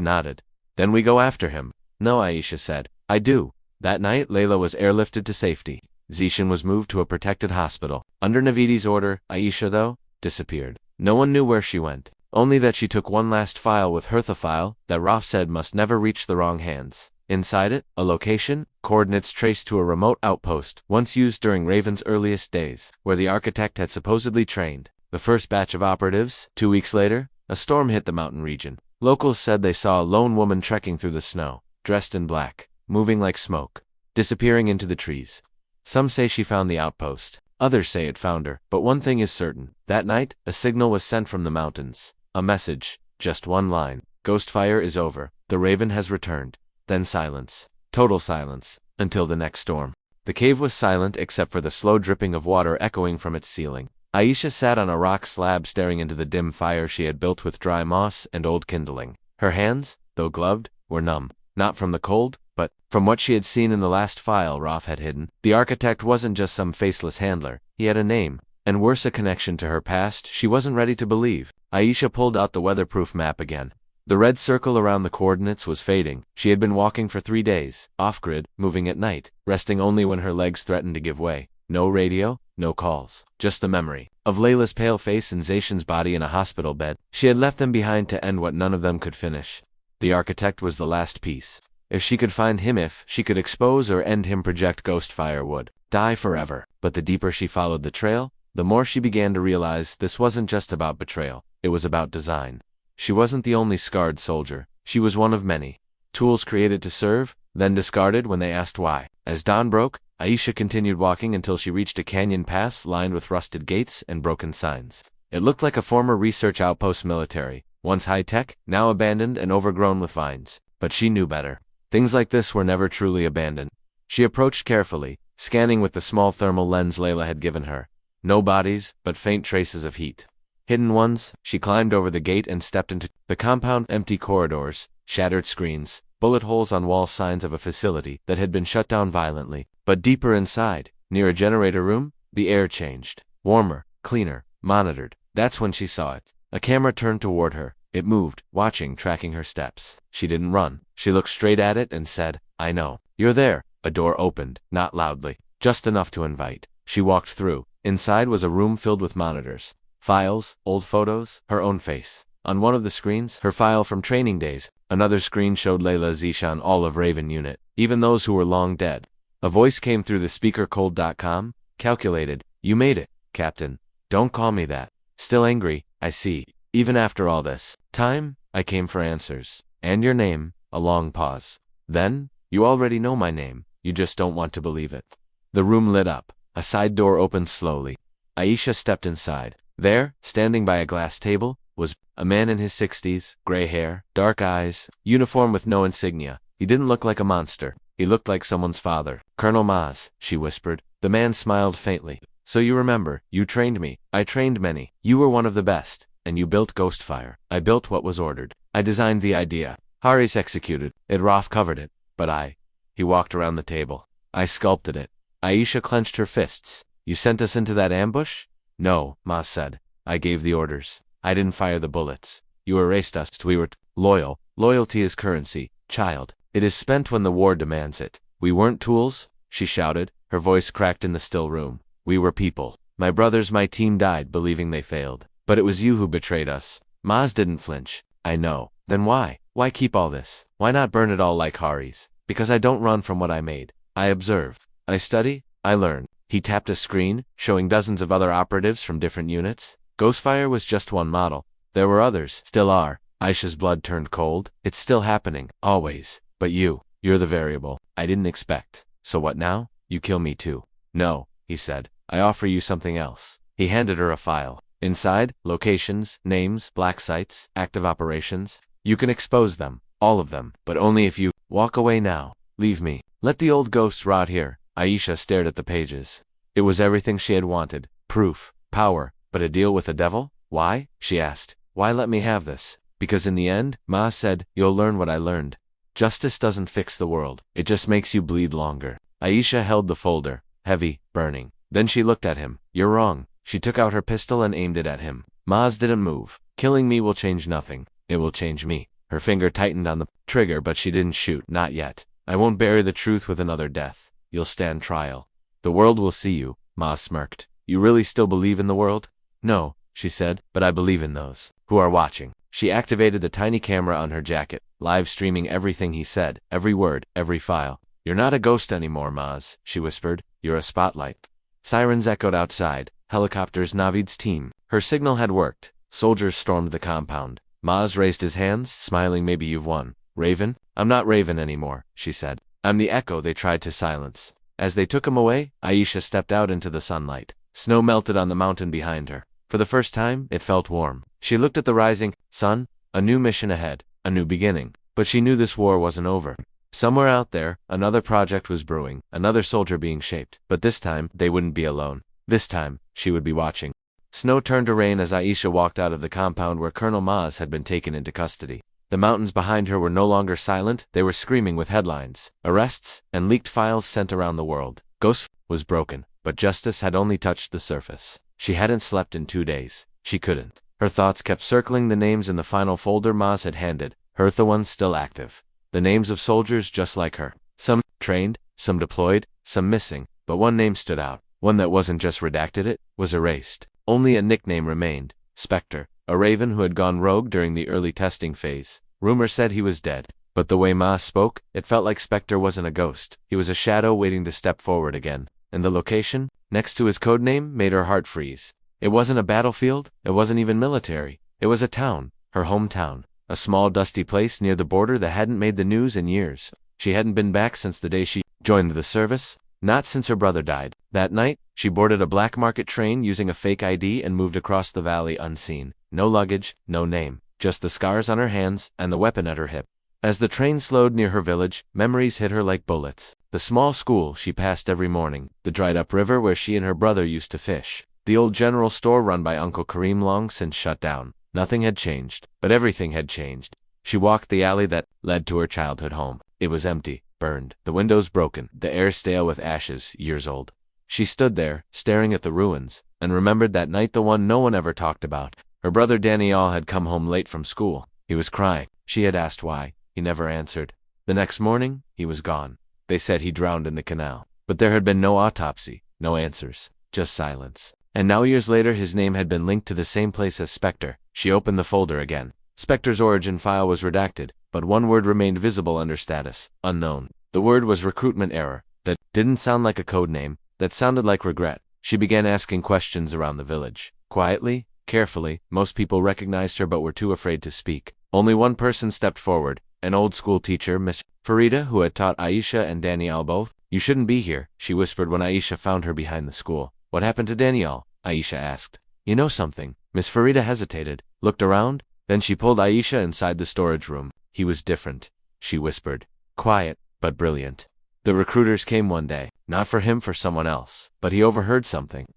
nodded. "Then we go after him." "No," Aisha said. "I do." That night, Layla was airlifted to safety. Zishan was moved to a protected hospital. Under Naveedi's order, Aisha, though, disappeared. No one knew where she went. Only that she took one last file with her, the file that Rolf said must never reach the wrong hands. Inside it, a location, coordinates traced to a remote outpost, once used during Raven's earliest days, where the architect had supposedly trained the first batch of operatives. 2 weeks later, a storm hit the mountain region. Locals said they saw a lone woman trekking through the snow, dressed in black, moving like smoke, disappearing into the trees. Some say she found the outpost. Others say it found her. But one thing is certain. That night, a signal was sent from the mountains. A message. Just one line. "Ghostfire is over. The Raven has returned." Then silence. Total silence. Until the next storm. The cave was silent except for the slow dripping of water echoing from its ceiling. Aisha sat on a rock slab staring into the dim fire she had built with dry moss and old kindling. Her hands, though gloved, were numb. Not from the cold, but from what she had seen in the last file Rolf had hidden. The architect wasn't just some faceless handler. He had a name, and worse, a connection to her past she wasn't ready to believe. Aisha pulled out the weatherproof map again. The red circle around the coordinates was fading. She had been walking for 3 days, off-grid, moving at night, resting only when her legs threatened to give way. No radio, no calls, just the memory of Layla's pale face and Zayshan's body in a hospital bed. She had left them behind to end what none of them could finish. The architect was the last piece. If she could find him, if she could expose or end him, Project Ghostfire would die forever. But the deeper she followed the trail, the more she began to realize this wasn't just about betrayal. It was about design. She wasn't the only scarred soldier. She was one of many. Tools created to serve, then discarded when they asked why. As dawn broke, Aisha continued walking until she reached a canyon pass lined with rusted gates and broken signs. It looked like a former research outpost military, once high-tech, now abandoned and overgrown with vines. But she knew better. Things like this were never truly abandoned. She approached carefully, scanning with the small thermal lens Layla had given her. No bodies, but faint traces of heat. Hidden ones. She climbed over the gate and stepped into the compound. Empty corridors, shattered screens, bullet holes on walls, signs of a facility that had been shut down violently. But deeper inside, near a generator room, the air changed. Warmer, cleaner, monitored. That's when she saw it. A camera turned toward her. It moved, watching, tracking her steps. She didn't run. She looked straight at it and said, "I know. You're there." A door opened, not loudly, just enough to invite. She walked through. Inside was a room filled with monitors. Files, old photos, her own face. On one of the screens, her file from training days. Another screen showed Layla Zishan, all of Raven Unit, even those who were long dead. A voice came through the speaker. Cold.com, calculated. "You made it, Captain. Don't call me that. Still angry, I see. Even after all this time, I came for answers. And your name." A long pause. "Then, you already know my name. You just don't want to believe it." The room lit up. A side door opened slowly. Aisha stepped inside. There, standing by a glass table, was a man in his 60s, gray hair, dark eyes, uniform with no insignia. He didn't look like a monster. He looked like someone's father. "Colonel Maz," she whispered. The man smiled faintly. "So you remember, you trained me. I trained many. You were one of the best. And you built Ghostfire. I built what was ordered. I designed the idea. Haris executed it. Roth covered it. But I..." He walked around the table. "I sculpted it." Aisha clenched her fists. "You sent us into that ambush?" "No," Maz said. "I gave the orders. I didn't fire the bullets. You erased us. We were loyal. Loyalty is currency, child. It is spent when the war demands it. We weren't tools," she shouted. Her voice cracked in the still room. "We were people. My brothers, my team died believing they failed. But it was you who betrayed us." Maz didn't flinch. "I know. Then why? Why keep all this? Why not burn it all like Haris?" "Because I don't run from what I made. I observe. I study. I learn." He tapped a screen, showing dozens of other operatives from different units. Ghostfire was just one model. There were others, still are. Aisha's blood turned cold. "It's still happening, always. But you're the variable I didn't expect. So what now? You kill me too." "No," he said. "I offer you something else." He handed her a file. Inside, locations, names, black sites, active operations. "You can expose them, all of them, but only if you walk away now. Leave me. Let the old ghosts rot here." Aisha stared at the pages. It was everything she had wanted. Proof, power, but a deal with the devil? "Why?" she asked. "Why let me have this?" "Because in the end," Ma said, "you'll learn what I learned. Justice doesn't fix the world. It just makes you bleed longer." Aisha held the folder, heavy, burning. Then she looked at him. "You're wrong." She took out her pistol and aimed it at him. Maz didn't move. "Killing me will change nothing. It will change me." Her finger tightened on the trigger, but she didn't shoot. "Not yet. I won't bury the truth with another death. You'll stand trial. The world will see you." Maz smirked. "You really still believe in the world?" "No," she said, "but I believe in those who are watching." She activated the tiny camera on her jacket, live streaming everything he said, every word, every file. "You're not a ghost anymore, Maz," she whispered. "You're a spotlight." Sirens echoed outside. Helicopters, Navid's team. Her signal had worked. Soldiers stormed the compound. Maz raised his hands, smiling. "Maybe you've won. Raven?" "I'm not Raven anymore," she said. "I'm the echo they tried to silence." As they took him away, Aisha stepped out into the sunlight. Snow melted on the mountain behind her. For the first time, it felt warm. She looked at the rising sun. A new mission ahead. A new beginning. But she knew this war wasn't over. Somewhere out there, another project was brewing, another soldier being shaped. But this time, they wouldn't be alone. This time, she would be watching. Snow turned to rain as Aisha walked out of the compound where Colonel Maz had been taken into custody. The mountains behind her were no longer silent. They were screaming with headlines, arrests, and leaked files sent around the world. Ghost was broken, but justice had only touched the surface. She hadn't slept in 2 days. She couldn't. Her thoughts kept circling the names in the final folder Maz had handed her, the ones still active. The names of soldiers just like her. Some trained, some deployed, some missing. But one name stood out. One that wasn't just redacted, it was erased. Only a nickname remained. Spectre, a raven who had gone rogue during the early testing phase. Rumor said he was dead. But the way Maz spoke, it felt like Spectre wasn't a ghost. He was a shadow waiting to step forward again. And the location, next to his codename, made her heart freeze. It wasn't a battlefield. It wasn't even military. It was a town. Her hometown. A small dusty place near the border that hadn't made the news in years. She hadn't been back since the day she joined the service. Not since her brother died. That night, she boarded a black market train using a fake ID and moved across the valley unseen. No luggage, no name. Just the scars on her hands and the weapon at her hip. As the train slowed near her village, memories hit her like bullets. The small school she passed every morning, the dried-up river where she and her brother used to fish, the old general store run by Uncle Kareem long since shut down. Nothing had changed, but everything had changed. She walked the alley that led to her childhood home. It was empty, burned, the windows broken, the air stale with ashes, years old. She stood there, staring at the ruins, and remembered that night, the one no one ever talked about. Her brother Daniel had come home late from school. He was crying. She had asked why. He never answered. The next morning, he was gone. They said he drowned in the canal. But there had been no autopsy, no answers, just silence. And now, years later, his name had been linked to the same place as Spectre. She opened the folder again. Spectre's origin file was redacted, but one word remained visible under status: unknown. The word was recruitment error. That didn't sound like a code name. That sounded like regret. She began asking questions around the village. Quietly, carefully, most people recognized her but were too afraid to speak. Only one person stepped forward, an old school teacher, Miss Farida, who had taught Aisha and Danielle both. "You shouldn't be here," she whispered when Aisha found her behind the school. "What happened to Danielle?" Aisha asked. "You know something?" Miss Farida hesitated, looked around, then she pulled Aisha inside the storage room. "He was different," she whispered. "Quiet, but brilliant. The recruiters came one day, not for him, for someone else. But he overheard something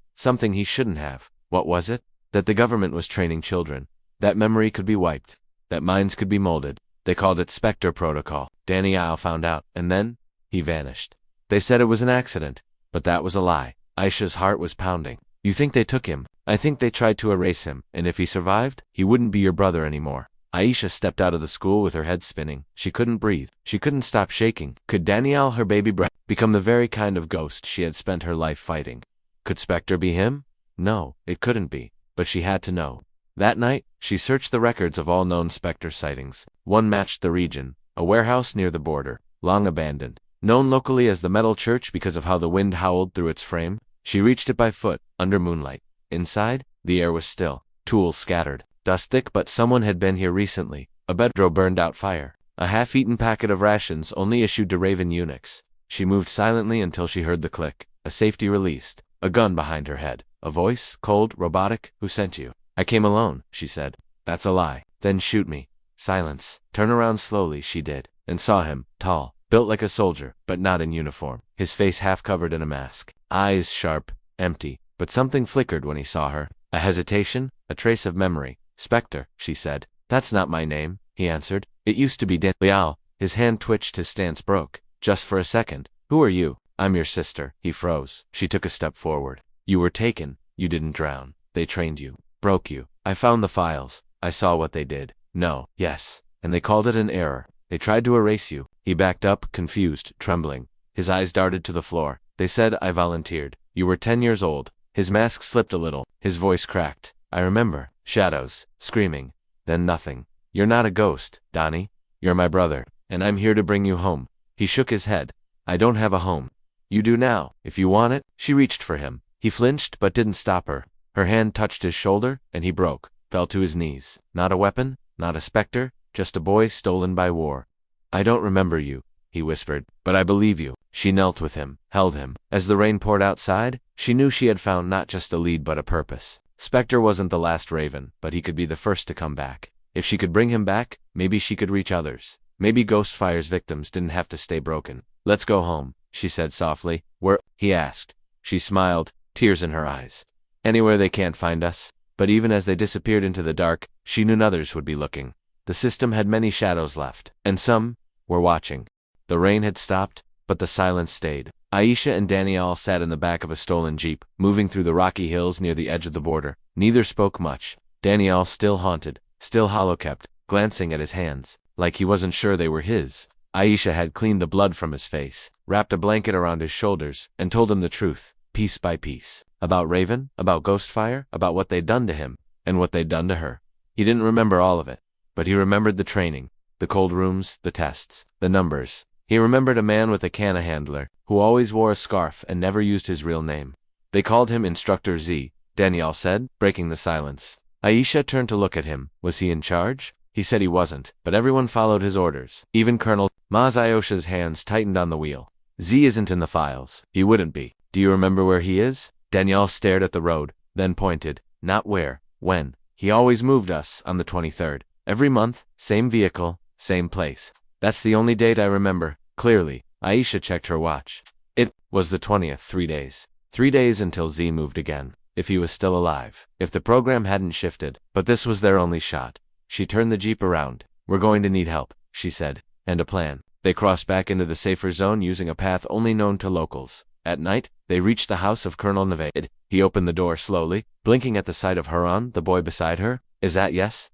he shouldn't have. What was it? That the government was training children. That memory could be wiped. That minds could be molded. They called it Spectre Protocol. Daniel found out, and then he vanished. They said it was an accident, but that was a lie." Aisha's heart was pounding. "You think they took him?" "I think they tried to erase him, and if he survived, he wouldn't be your brother anymore." Aisha stepped out of the school with her head spinning. She couldn't breathe. She couldn't stop shaking. Could Daniel, her baby brother, become the very kind of ghost she had spent her life fighting? Could Spectre be him? No, it couldn't be. But she had to know. That night, she searched the records of all known Spectre sightings. One matched the region: a warehouse near the border, long abandoned, known locally as the Metal Church because of how the wind howled through its frame. She reached it by foot, under moonlight. Inside, the air was still, tools scattered, dust thick, but someone had been here recently. A bedroll burned out fire, a half-eaten packet of rations only issued to Raven eunuchs. She moved silently until she heard the click. A safety released, a gun behind her head. A voice, cold, robotic: "Who sent you?" "I came alone," she said. "That's a lie." "Then shoot me." Silence. Turn around slowly, she did, and saw him, tall, built like a soldier, but not in uniform. His face half covered in a mask. Eyes sharp, empty, but something flickered when he saw her. A hesitation, a trace of memory. "Spectre," she said. "That's not my name," he answered. "It used to be Liao." His hand twitched, his stance broke. "Just for a second. Who are you?" "I'm your sister." He froze. She took a step forward. "You were taken. You didn't drown. They trained you. Broke you. I found the files. I saw what they did." "No." "Yes. And they called it an error. They tried to erase you." He backed up, confused, trembling. His eyes darted to the floor. "They said I volunteered. You were 10 years old." His mask slipped a little. His voice cracked. "I remember. Shadows. Screaming. Then nothing. You're not a ghost, Donnie. You're my brother. And I'm here to bring you home." He shook his head. "I don't have a home. You do now, if you want it." She reached for him. He flinched but didn't stop her. Her hand touched his shoulder, and he broke, fell to his knees. Not a weapon, not a specter, just a boy stolen by war. "I don't remember you," he whispered, "but I believe you." She knelt with him, held him. As the rain poured outside, she knew she had found not just a lead but a purpose. Spectre wasn't the last Raven, but he could be the first to come back. If she could bring him back, maybe she could reach others. Maybe Ghostfire's victims didn't have to stay broken. "Let's go home," she said softly. "Where?" he asked. She smiled, tears in her eyes. "Anywhere they can't find us." But even as they disappeared into the dark, she knew others would be looking. The system had many shadows left, and some were watching. The rain had stopped, but the silence stayed. Aisha and Danielle sat in the back of a stolen jeep, moving through the rocky hills near the edge of the border. Neither spoke much. Danielle still haunted, still hollow-kept, glancing at his hands, like he wasn't sure they were his. Aisha had cleaned the blood from his face, wrapped a blanket around his shoulders, and told him the truth, piece by piece. About Raven, about Ghostfire, about what they'd done to him, and what they'd done to her. He didn't remember all of it, but he remembered the training, the cold rooms, the tests, the numbers. He remembered a man with a canna handler, who always wore a scarf and never used his real name. "They called him Instructor Z," Danielle said, breaking the silence. Aisha turned to look at him. Was he in charge? He said he wasn't, but everyone followed his orders. Even Colonel Maz Ayosha's hands tightened on the wheel. "Z isn't in the files. He wouldn't be. Do you remember where he is?" Danielle stared at the road, then pointed. "Not where. When. He always moved us on the 23rd. Every month, same vehicle, same place. That's the only date I remember, clearly. Aisha checked her watch. It was the 20th, 3 days. 3 days until Z moved again. If he was still alive. If the program hadn't shifted. But this was their only shot. She turned the Jeep around. We're going to need help, she said. And a plan. They crossed back into the safer zone using a path only known to locals. At night, they reached the house of Colonel Navaid. He opened the door slowly, blinking at the sight of Haran, the boy beside her. Is that yes?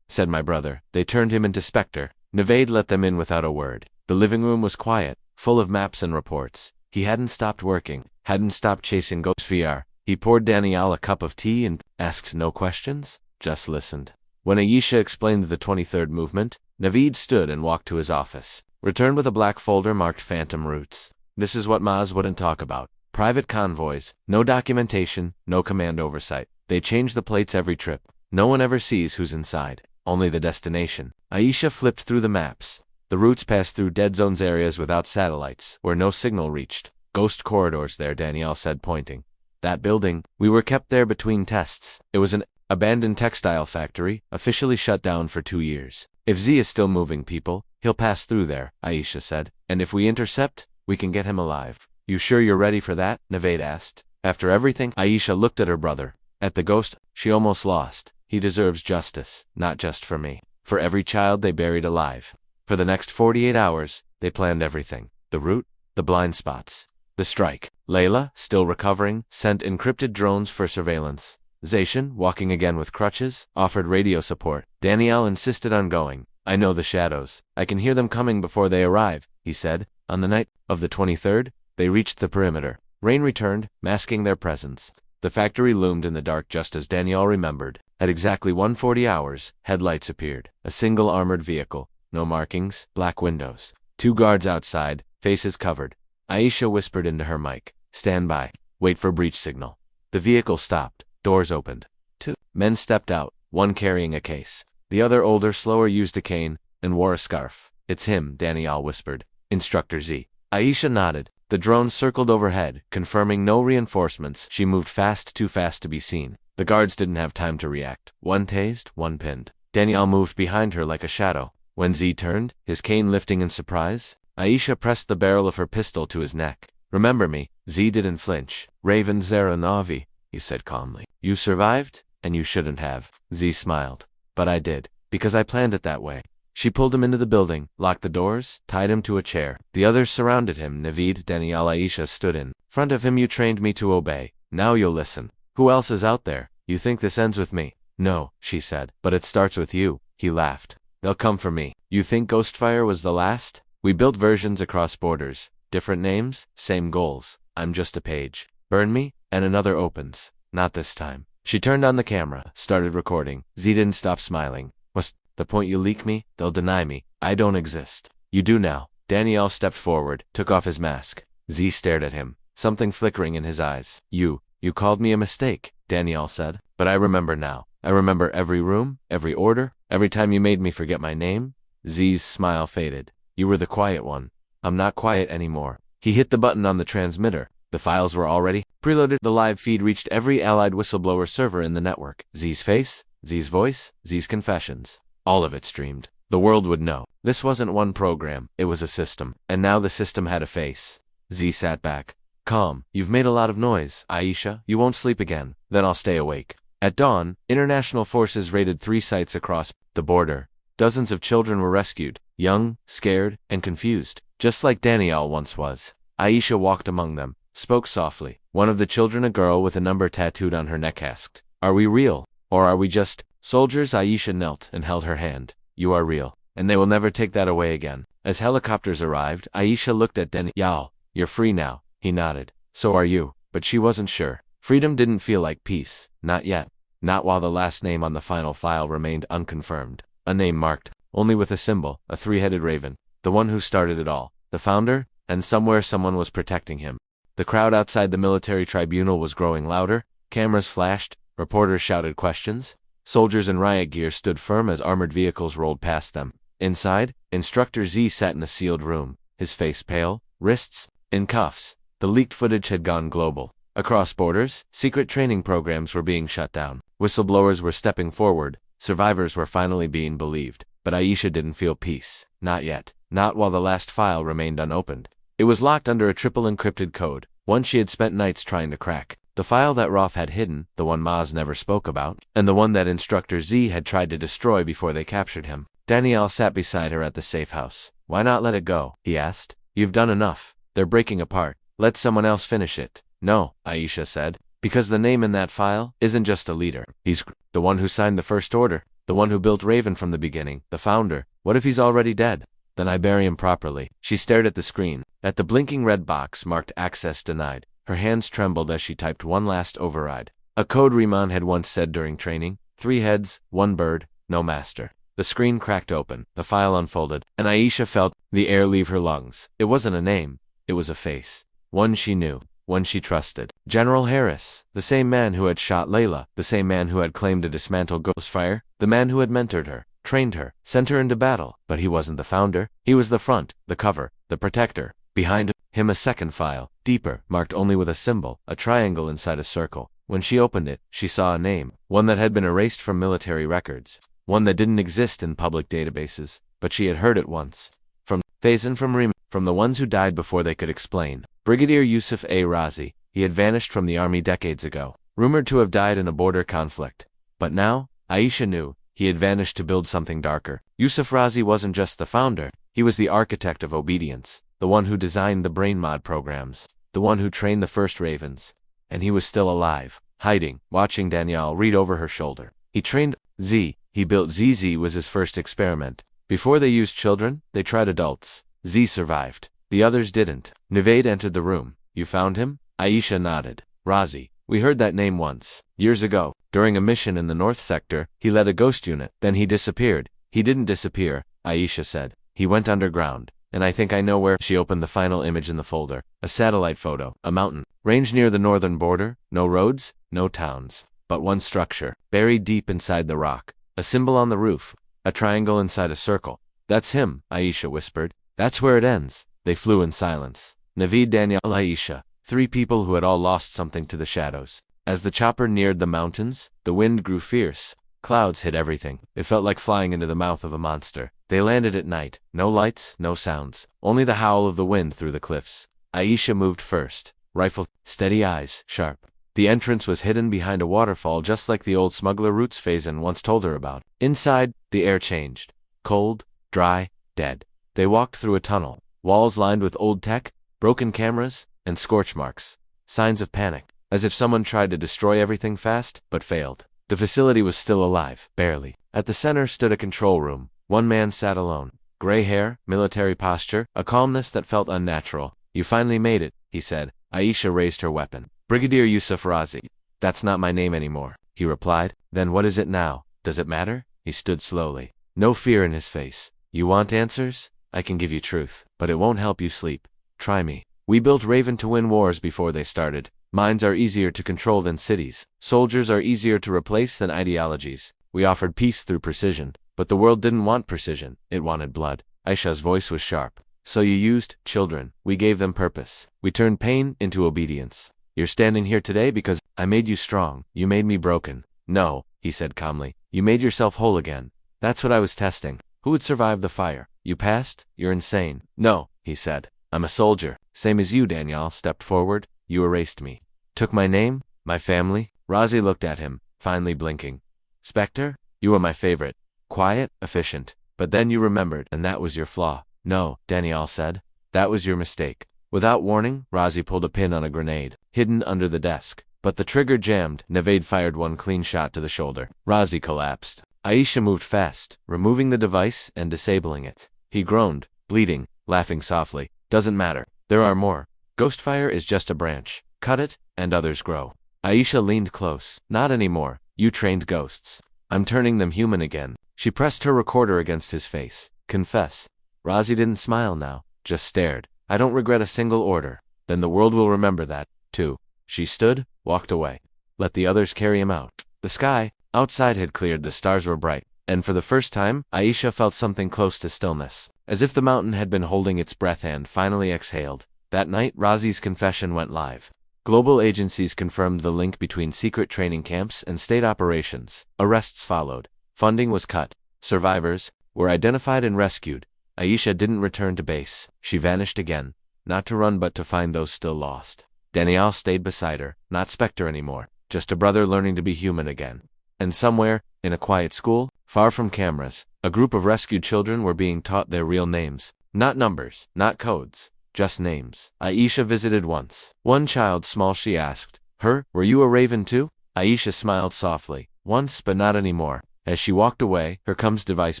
Said my brother. They turned him into Spectre. Navaid let them in without a word. The living room was quiet, full of maps and reports. He hadn't stopped working, hadn't stopped chasing ghosts VR. He poured Danielle a cup of tea and asked no questions, just listened. When Aisha explained the 23rd movement, Naveed stood and walked to his office. Returned with a black folder marked Phantom Routes. This is what Maz wouldn't talk about. Private convoys, no documentation, no command oversight. They change the plates every trip. No one ever sees who's inside, only the destination. Aisha flipped through the maps. The routes passed through dead zones areas without satellites, where no signal reached. Ghost corridors there, Danielle said, pointing. That building, we were kept there between tests. It was an abandoned textile factory, officially shut down for 2 years. If Z is still moving people, he'll pass through there, Aisha said. And if we intercept, we can get him alive. You sure you're ready for that? Navaid asked. After everything, Aisha looked at her brother. At the ghost, she almost lost. He deserves justice, not just for me. For every child they buried alive. For the next 48 hours, they planned everything. The route, the blind spots, the strike. Layla, still recovering, sent encrypted drones for surveillance. Zacian, walking again with crutches, offered radio support. Danielle insisted on going. I know the shadows. I can hear them coming before they arrive, he said. On the night of the 23rd, they reached the perimeter. Rain returned, masking their presence. The factory loomed in the dark just as Danielle remembered. At exactly 1:40 hours, headlights appeared. A single armored vehicle. No markings, black windows. 2 guards outside, faces covered. Aisha whispered into her mic. Stand by. Wait for breach signal. The vehicle stopped. Doors opened. 2 men stepped out, one carrying a case. The other, older, slower, used a cane and wore a scarf. It's him, Danielle whispered. Instructor Z. Aisha nodded. The drone circled overhead, confirming no reinforcements. She moved fast, too fast to be seen. The guards didn't have time to react. One tased, one pinned. Danielle moved behind her like a shadow. When Z turned, his cane lifting in surprise, Aisha pressed the barrel of her pistol to his neck. Remember me? Z didn't flinch. Raven Zaranavi, he said calmly. You survived, and you shouldn't have. Z smiled. But I did, because I planned it that way. She pulled him into the building, locked the doors, tied him to a chair. The others surrounded him. Naveed, Danielle, Aisha stood in front of him. You trained me to obey. Now you'll listen. Who else is out there? You think this ends with me? No, she said. But it starts with you. He laughed. They'll come for me. You think Ghostfire was the last? We built versions across borders. Different names, same goals. I'm just a page. Burn me, and another opens. Not this time. She turned on the camera, started recording. Z didn't stop smiling. What's the point? You leak me? They'll deny me. I don't exist. You do now. Danielle stepped forward, took off his mask. Z stared at him, something flickering in his eyes. You called me a mistake, Danielle said. But I remember now. I remember every room, every order, every time you made me forget my name. Z's smile faded. You were the quiet one. I'm not quiet anymore. He hit the button on the transmitter. The files were already preloaded. The live feed reached every allied whistleblower server in the network. Z's face, Z's voice, Z's confessions. All of it streamed. The world would know. This wasn't one program, it was a system. And now the system had a face. Z sat back. Calm. You've made a lot of noise, Aisha. You won't sleep again. Then I'll stay awake. At dawn, international forces raided 3 sites across the border. Dozens of children were rescued, young, scared, and confused, just like Danielle once was. Aisha walked among them, spoke softly. One of the children, a girl with a number tattooed on her neck, asked, Are we real? Or are we just soldiers? Aisha knelt and held her hand. You are real, and they will never take that away again. As helicopters arrived, Aisha looked at Danielle. You're free now. He nodded. So are you. But she wasn't sure. Freedom didn't feel like peace. Not yet. Not while the last name on the final file remained unconfirmed. A name marked, only with a symbol, a 3-headed raven. The one who started it all. The founder, and somewhere someone was protecting him. The crowd outside the military tribunal was growing louder. Cameras flashed. Reporters shouted questions. Soldiers in riot gear stood firm as armored vehicles rolled past them. Inside, Instructor Z sat in a sealed room, his face pale, wrists in cuffs. The leaked footage had gone global. Across borders, secret training programs were being shut down. Whistleblowers were stepping forward. Survivors were finally being believed. but Aisha didn't feel peace. Not yet. Not while the last file remained unopened. It was locked under a triple encrypted code, one she had spent nights trying to crack. The file that Rolf had hidden, the one Maz never spoke about, and the one that Instructor Z had tried to destroy before they captured him. Danielle sat beside her at the safe house. Why not let it go? He asked. You've done enough. They're breaking apart. Let someone else finish it. No, Aisha said. Because the name in that file isn't just a leader. He's the one who signed the first order, the one who built Raven from the beginning, the founder. What if he's already dead? Then I bury him properly. She stared at the screen, at the blinking red box marked access denied. Her hands trembled as she typed one last override. A code Riemann had once said during training, 3 heads, 1 bird, no master. The screen cracked open, the file unfolded, and Aisha felt the air leave her lungs. It wasn't a name, it was a face. One she knew, one she trusted. General Harris, the same man who had shot Layla, the same man who had claimed to dismantle Ghostfire, the man who had mentored her, trained her, sent her into battle. But he wasn't the founder, he was the front, the cover, the protector. Behind him a second file, deeper, marked only with a symbol, a triangle inside a circle. When she opened it, she saw a name, one that had been erased from military records, one that didn't exist in public databases, but she had heard it once. From Faison, from Riemann, from the ones who died before they could explain. Brigadier Yusuf A. Razi, he had vanished from the army decades ago, rumored to have died in a border conflict. But now, Aisha knew, he had vanished to build something darker. Yusuf Razi wasn't just the founder, he was the architect of obedience, the one who designed the brain mod programs, the one who trained the first Ravens. And he was still alive, hiding, watching Danielle read over her shoulder. He trained Z, he built ZZ was his first experiment. Before they used children, they tried adults. Z survived. The others didn't. Navaid entered the room. You found him? Aisha nodded. Razi. We heard that name once. Years ago, during a mission in the North Sector, he led a ghost unit. Then he disappeared. He didn't disappear, Aisha said. He went underground. And I think I know where. She opened the final image in the folder. A satellite photo. A mountain. Range near the northern border. No roads, no towns. But one structure. Buried deep inside the rock. A symbol on the roof. A triangle inside a circle. That's him, Aisha whispered. That's where it ends. They flew in silence. Naveed, Danielle, Aisha. 3 people who had all lost something to the shadows. As the chopper neared the mountains, the wind grew fierce. Clouds hid everything. It felt like flying into the mouth of a monster. They landed at night. No lights, no sounds. Only the howl of the wind through the cliffs. Aisha moved first. Rifle, steady eyes, sharp. The entrance was hidden behind a waterfall just like the old smuggler routes Faison once told her about. Inside, the air changed. Cold, dry, dead. They walked through a tunnel. Walls lined with old tech, broken cameras, and scorch marks. Signs of panic. As if someone tried to destroy everything fast, but failed. The facility was still alive, barely. At the center stood a control room. One man sat alone. Gray hair, military posture, a calmness that felt unnatural. You finally made it, he said. Aisha raised her weapon. Brigadier Yusuf Razi. That's not my name anymore, he replied. Then what is it now? Does it matter? He stood slowly. No fear in his face. You want answers? I can give you truth, but it won't help you sleep. Try me. We built Raven to win wars before they started. Minds are easier to control than cities. Soldiers are easier to replace than ideologies. We offered peace through precision, but the world didn't want precision. It wanted blood. Aisha's voice was sharp. So you used children. We gave them purpose. We turned pain into obedience. You're standing here today because I made you strong. You made me broken. No, he said calmly. You made yourself whole again. That's what I was testing. Who would survive the fire? You passed? You're insane. No, he said. I'm a soldier. Same as you, Danielle stepped forward. You erased me. Took my name? My family? Razi looked at him, finally blinking. Spectre? You were my favorite. Quiet, efficient. But then you remembered, and that was your flaw. No, Danielle said. That was your mistake. Without warning, Razi pulled a pin on a grenade, hidden under the desk. But the trigger jammed. Navaid fired one clean shot to the shoulder. Razi collapsed. Aisha moved fast, removing the device and disabling it. He groaned, bleeding, laughing softly. Doesn't matter. There are more. Ghostfire is just a branch. Cut it, and others grow. Aisha leaned close. Not anymore. You trained ghosts. I'm turning them human again. She pressed her recorder against his face. Confess. Razi didn't smile now, just stared. I don't regret a single order. Then the world will remember that, too. She stood, walked away. Let the others carry him out. The sky, outside had cleared, the stars were bright. And for the first time, Aisha felt something close to stillness. As if the mountain had been holding its breath and finally exhaled. That night, Razi's confession went live. Global agencies confirmed the link between secret training camps and state operations. Arrests followed. Funding was cut. Survivors, were identified and rescued. Aisha didn't return to base. She vanished again, not to run but to find those still lost. Danielle stayed beside her, not Spectre anymore, just a brother learning to be human again. And somewhere, in a quiet school, far from cameras, a group of rescued children were being taught their real names. Not numbers, not codes, just names. Aisha visited once. One child small, she asked, "Her, were you a raven too?" Aisha smiled softly. Once, but not anymore. As she walked away, her comms device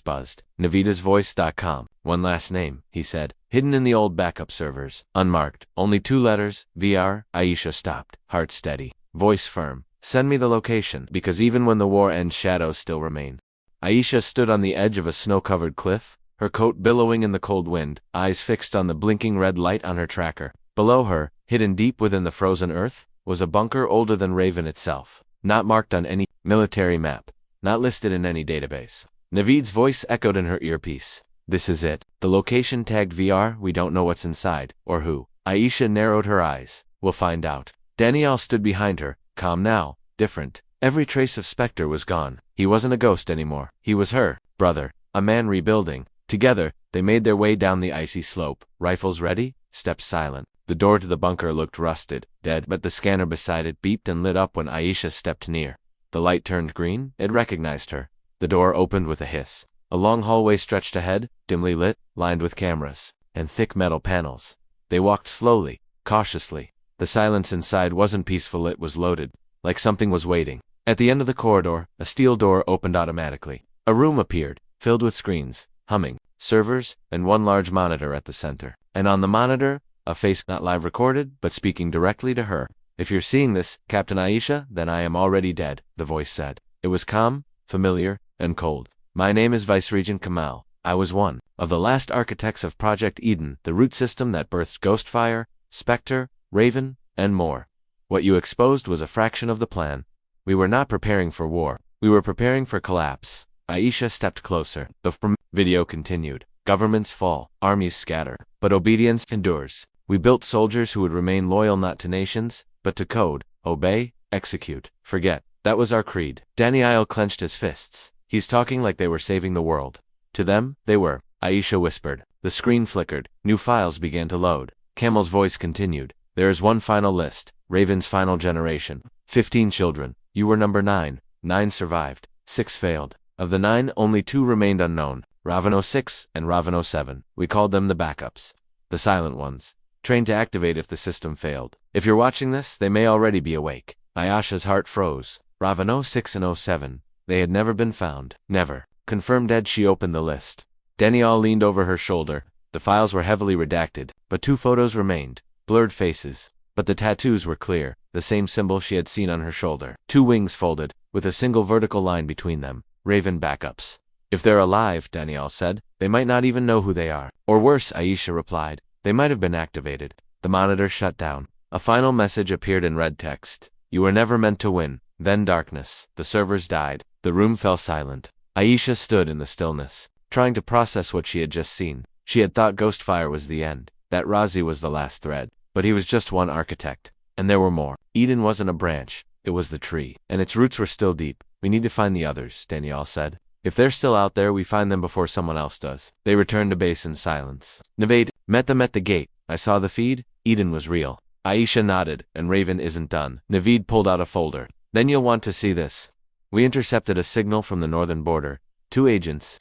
buzzed. navidasvoice.com. One last name, he said, hidden in the old backup servers. Unmarked. Only 2 letters. VR. Aisha stopped. Heart steady. Voice firm. Send me the location, because even when the war ends, shadows still remain. Aisha stood on the edge of a snow-covered cliff, her coat billowing in the cold wind, eyes fixed on the blinking red light on her tracker. Below her, hidden deep within the frozen earth, was a bunker older than Raven itself. Not marked on any military map. Not listed in any database. Navid's voice echoed in her earpiece. This is it. The location tagged VR, we don't know what's inside, or who. Aisha narrowed her eyes. We'll find out. Danielle stood behind her, calm now, different. Every trace of Spectre was gone. He wasn't a ghost anymore. He was her brother, a man rebuilding. Together, they made their way down the icy slope. Rifles ready, steps silent. The door to the bunker looked rusted, dead, but the scanner beside it beeped and lit up when Aisha stepped near. The light turned green. It recognized her. The door opened with a hiss. A long hallway stretched ahead, dimly lit, lined with cameras and thick metal panels. They walked slowly, cautiously. The silence inside wasn't peaceful, it was loaded, like something was waiting. At the end of the corridor, a steel door opened automatically. A room appeared, filled with screens, humming, servers, and one large monitor at the center. And on the monitor, a face not live recorded, but speaking directly to her. "If you're seeing this, Captain Aisha, then I am already dead," the voice said. It was calm, familiar, and cold. "My name is Vice-Regent Kamal. I was one of the last architects of Project Eden, the root system that birthed Ghostfire, Spectre, Raven, and more. What you exposed was a fraction of the plan. We were not preparing for war. We were preparing for collapse." Aisha stepped closer. The video continued. "Governments fall, armies scatter, but obedience endures. We built soldiers who would remain loyal not to nations, but to code. Obey, execute, forget. That was our creed." Daniel clenched his fists. He's talking like they were saving the world. To them, they were. Aisha whispered. The screen flickered. New files began to load. Camel's voice continued. "There is one final list. Raven's final generation. 15 children. You were number 9. 9 survived. 6 failed. Of the 9, only 2 remained unknown. Raven 06 and Raven 07. We called them the backups. The silent ones. Trained to activate if the system failed. If you're watching this, they may already be awake." Aisha's heart froze. Raven 06 and 07. They had never been found. Never. Confirmed dead. She opened the list. Danielle leaned over her shoulder. The files were heavily redacted, but 2 photos remained. Blurred faces. But the tattoos were clear, the same symbol she had seen on her shoulder. 2 wings folded, with a single vertical line between them. Raven backups. "If they're alive," Danielle said, "they might not even know who they are." "Or worse," Aisha replied. "They might have been activated." The monitor shut down. A final message appeared in red text. "You were never meant to win." Then darkness. The servers died. The room fell silent. Aisha stood in the stillness, trying to process what she had just seen. She had thought Ghostfire was the end, that Razi was the last thread. But he was just one architect. And there were more. Eden wasn't a branch. It was the tree. And its roots were still deep. "We need to find the others," Danielle said. "If they're still out there, we find them before someone else does." They returned to base in silence. Navid met them at the gate. "I saw the feed. Eden was real." Aisha nodded, "And Raven isn't done." Navid pulled out a folder. "Then you'll want to see this. We intercepted a signal from the northern border. 2 agents.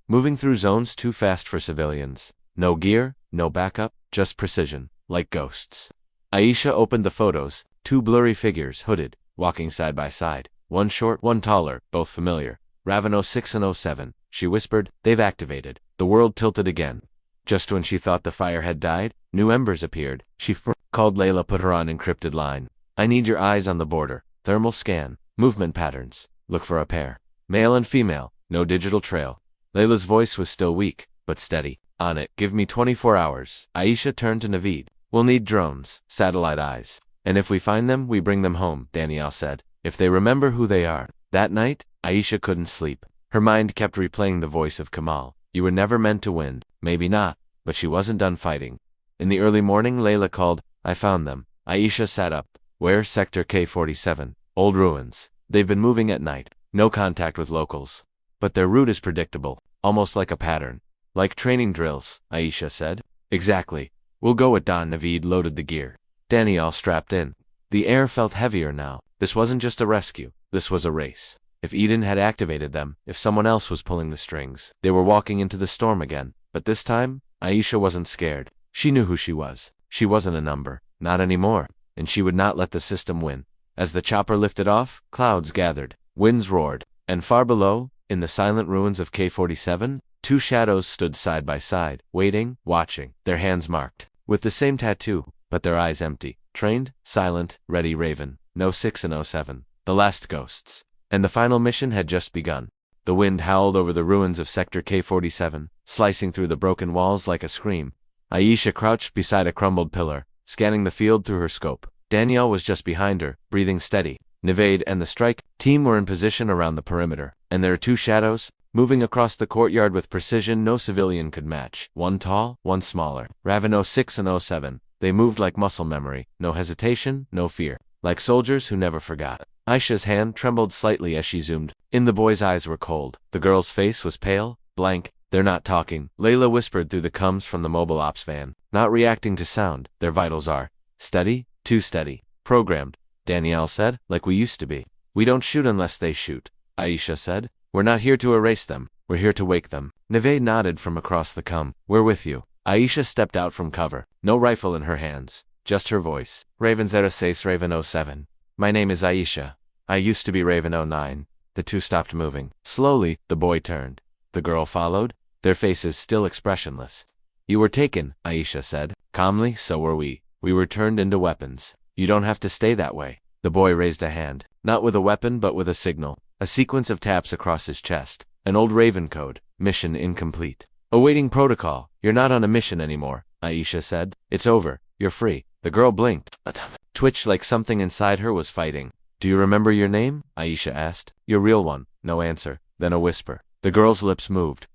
Moving through zones too fast for civilians. No gear, no backup, just precision, like ghosts." Aisha opened the photos. 2 blurry figures, hooded, walking side by side. One short, one taller, both familiar. Raven 06 and 07. She whispered, "They've activated." The world tilted again. Just when she thought the fire had died, new embers appeared. She called Layla, put her on encrypted line. "I need your eyes on the border. Thermal scan. Movement patterns. Look for a pair. Male and female. No digital trail." Layla's voice was still weak, but steady. "On it. Give me 24 hours. Aisha turned to Navid. "We'll need drones. Satellite eyes. And if we find them, we bring them home," Danielle said. "If they remember who they are." That night, Aisha couldn't sleep. Her mind kept replaying the voice of Kamal. You were never meant to win. Maybe not, but she wasn't done fighting. In the early morning, Layla called. "I found them." Aisha sat up. "Where?" "Sector K47. Old ruins. They've been moving at night. No contact with locals. But their route is predictable. almost like a pattern. Like training drills, Aisha said. Exactly. We'll go at dawn. Naveed loaded the gear. Danielle strapped in. The air felt heavier now. This wasn't just a rescue. This was a race. If Eden had activated them, if someone else was pulling the strings, they were walking into the storm again. But this time, Aisha wasn't scared. She knew who she was. She wasn't a number. Not anymore. And she would not let the system win. As the chopper lifted off, clouds gathered. Winds roared. And far below, in the silent ruins of K-47, two shadows stood side by side, waiting, watching, their hands marked, with the same tattoo, but their eyes empty. Trained, silent, ready Raven. No 6 and 07. The last ghosts. And the final mission had just begun. The wind howled over the ruins of Sector K-47, slicing through the broken walls like a scream. Aisha crouched beside a crumbled pillar, scanning the field through her scope. Danielle was just behind her, breathing steady. Navaid and the strike team were in position around the perimeter, and there were two shadows, moving across the courtyard with precision no civilian could match. One tall, one smaller. Raven 06 and 07. They moved like muscle memory, no hesitation, no fear. Like soldiers who never forgot. Aisha's hand trembled slightly as she zoomed in. The boy's eyes were cold. The girl's face was pale, blank. They're not talking, Layla whispered through the coms from the mobile ops van. Not reacting to sound. Their vitals are steady, too steady. Programmed, Danielle said, like we used to be. We don't shoot unless they shoot, Aisha said. We're not here to erase them. We're here to wake them. Neve nodded from across the com. We're with you. Aisha stepped out from cover, no rifle in her hands. Just her voice. Raven 06, Raven 07. My name is Aisha. I used to be Raven 09. The two stopped moving. Slowly, the boy turned. The girl followed, their faces still expressionless. You were taken, Aisha said. Calmly, so were we. We were turned into weapons. You don't have to stay that way. The boy raised a hand, not with a weapon but with a signal. A sequence of taps across his chest. An old Raven code. Mission incomplete. Awaiting protocol. You're not on a mission anymore, Aisha said. It's over. You're free. The girl blinked, twitched like something inside her was fighting. Do you remember your name? Aisha asked. Your real one. No answer. Then a whisper. The girl's lips moved. ...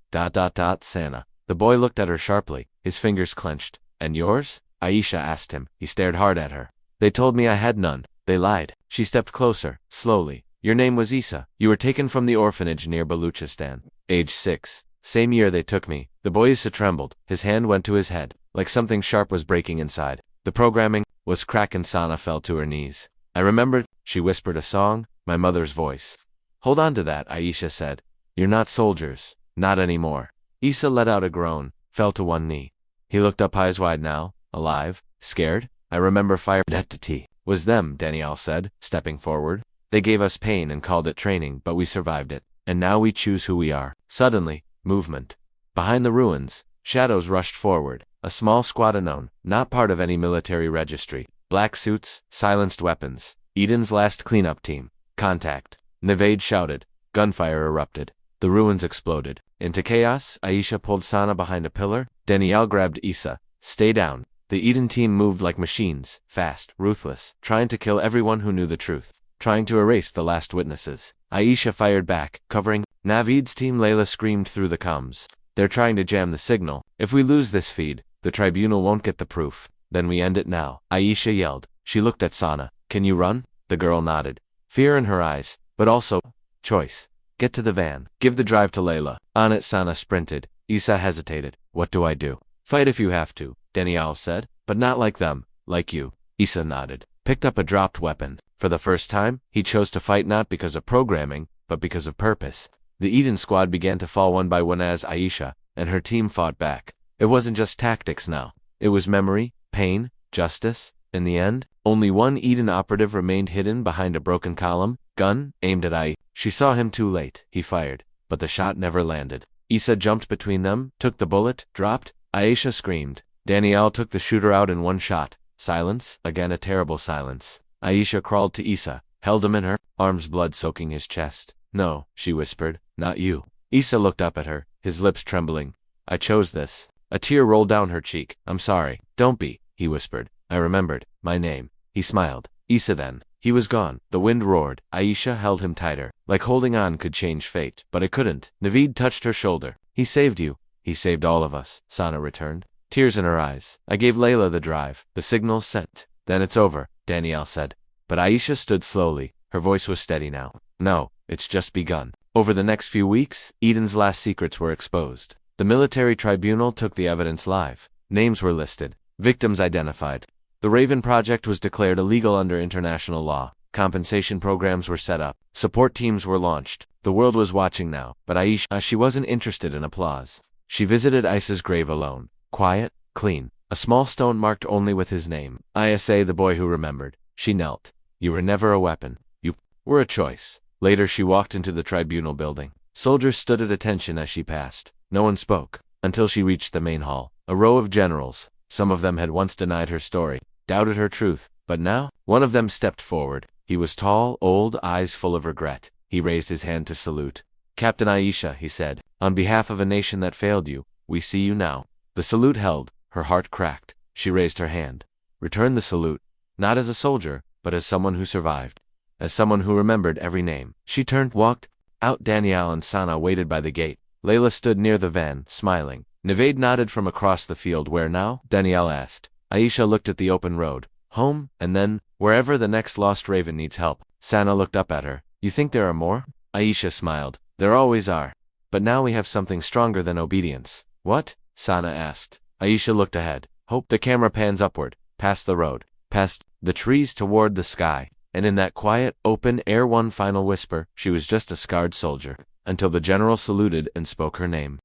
Sana. The boy looked at her sharply, his fingers clenched. And yours? Aisha asked him. He stared hard at her. They told me I had none. They lied. She stepped closer, slowly. Your name was Isa. You were taken from the orphanage near Baluchistan. Age 6. Same year they took me. The boy Isa trembled. His hand went to his head, like something sharp was breaking inside. The programming was cracked and Sana fell to her knees. I remembered, she whispered a song, my mother's voice. Hold on to that, Aisha said. You're not soldiers. Not anymore. Isa let out a groan, fell to one knee. He looked up eyes wide now, alive, scared. I remember fire. Identity. Was them, Danielle said, stepping forward. They gave us pain and called it training, but we survived it. And now we choose who we are. Suddenly, movement. Behind the ruins, shadows rushed forward. A small squad unknown, not part of any military registry. Black suits, silenced weapons. Eden's last cleanup team. Contact. Navaid shouted. Gunfire erupted. The ruins exploded. Into chaos, Aisha pulled Sana behind a pillar. Danielle grabbed Isa. Stay down. The Eden team moved like machines, fast, ruthless, trying to kill everyone who knew the truth. Trying to erase the last witnesses. Aisha fired back, covering. Naveed's team. Layla screamed through the comms. They're trying to jam the signal. If we lose this feed, the tribunal won't get the proof. Then we end it now. Aisha yelled. She looked at Sana. Can you run? The girl nodded. Fear in her eyes, but also choice. Get to the van. Give the drive to Layla. On it, Sana sprinted. Isa hesitated. What do I do? Fight if you have to, Danielle said. But not like them. Like you. Isa nodded. Picked up a dropped weapon. For the first time, he chose to fight not because of programming, but because of purpose. The Eden squad began to fall one by one as Aisha and her team fought back. It wasn't just tactics now. It was memory, pain, justice. In the end, only one Eden operative remained hidden behind a broken column, gun, aimed at Ai. She saw him too late. He fired, but the shot never landed. Isa jumped between them, took the bullet, dropped. Aisha screamed. Danielle took the shooter out in one shot. Silence, again a terrible silence. Aisha crawled to Isa, held him in her arms, blood soaking his chest. No, she whispered, not you. Isa looked up at her, his lips trembling. I chose this. A tear rolled down her cheek. I'm sorry. Don't be, he whispered. I remembered. My name. He smiled. Isa then. He was gone. The wind roared. Aisha held him tighter. Like holding on could change fate. But it couldn't. Naveed touched her shoulder. He saved you. He saved all of us, Sana returned. Tears in her eyes. I gave Layla the drive. The signal's sent. Then it's over, Danielle said. But Aisha stood slowly. Her voice was steady now. No, it's just begun. Over the next few weeks, Eden's last secrets were exposed. The military tribunal took the evidence live. Names were listed. Victims identified. The Raven Project was declared illegal under international law. Compensation programs were set up. Support teams were launched. The world was watching now, but Aisha, she wasn't interested in applause. She visited Isa's grave alone. Quiet, clean. A small stone marked only with his name. Isa, the boy who remembered. She knelt. You were never a weapon. You were a choice. Later she walked into the tribunal building. Soldiers stood at attention as she passed. No one spoke, until she reached the main hall. A row of generals. Some of them had once denied her story, doubted her truth, but now, one of them stepped forward. He was tall, old, eyes full of regret. He raised his hand to salute. Captain Aisha, he said, on behalf of a nation that failed you, we see you now. The salute held. Her heart cracked. She raised her hand. Returned the salute, not as a soldier, but as someone who survived. As someone who remembered every name. She turned, walked out. Danielle and Sana waited by the gate. Layla stood near the van, smiling. Nivade nodded from across the field. Where now? Danielle asked. Aisha looked at the open road. Home, and then, wherever the next lost raven needs help. Sana looked up at her. You think there are more? Aisha smiled. There always are. But now we have something stronger than obedience. What? Sana asked. Aisha looked ahead. Hope. The camera pans upward, past the road, past the trees toward the sky. And in that quiet, open air, one final whisper, she was just a scarred soldier. Until the general saluted and spoke her name.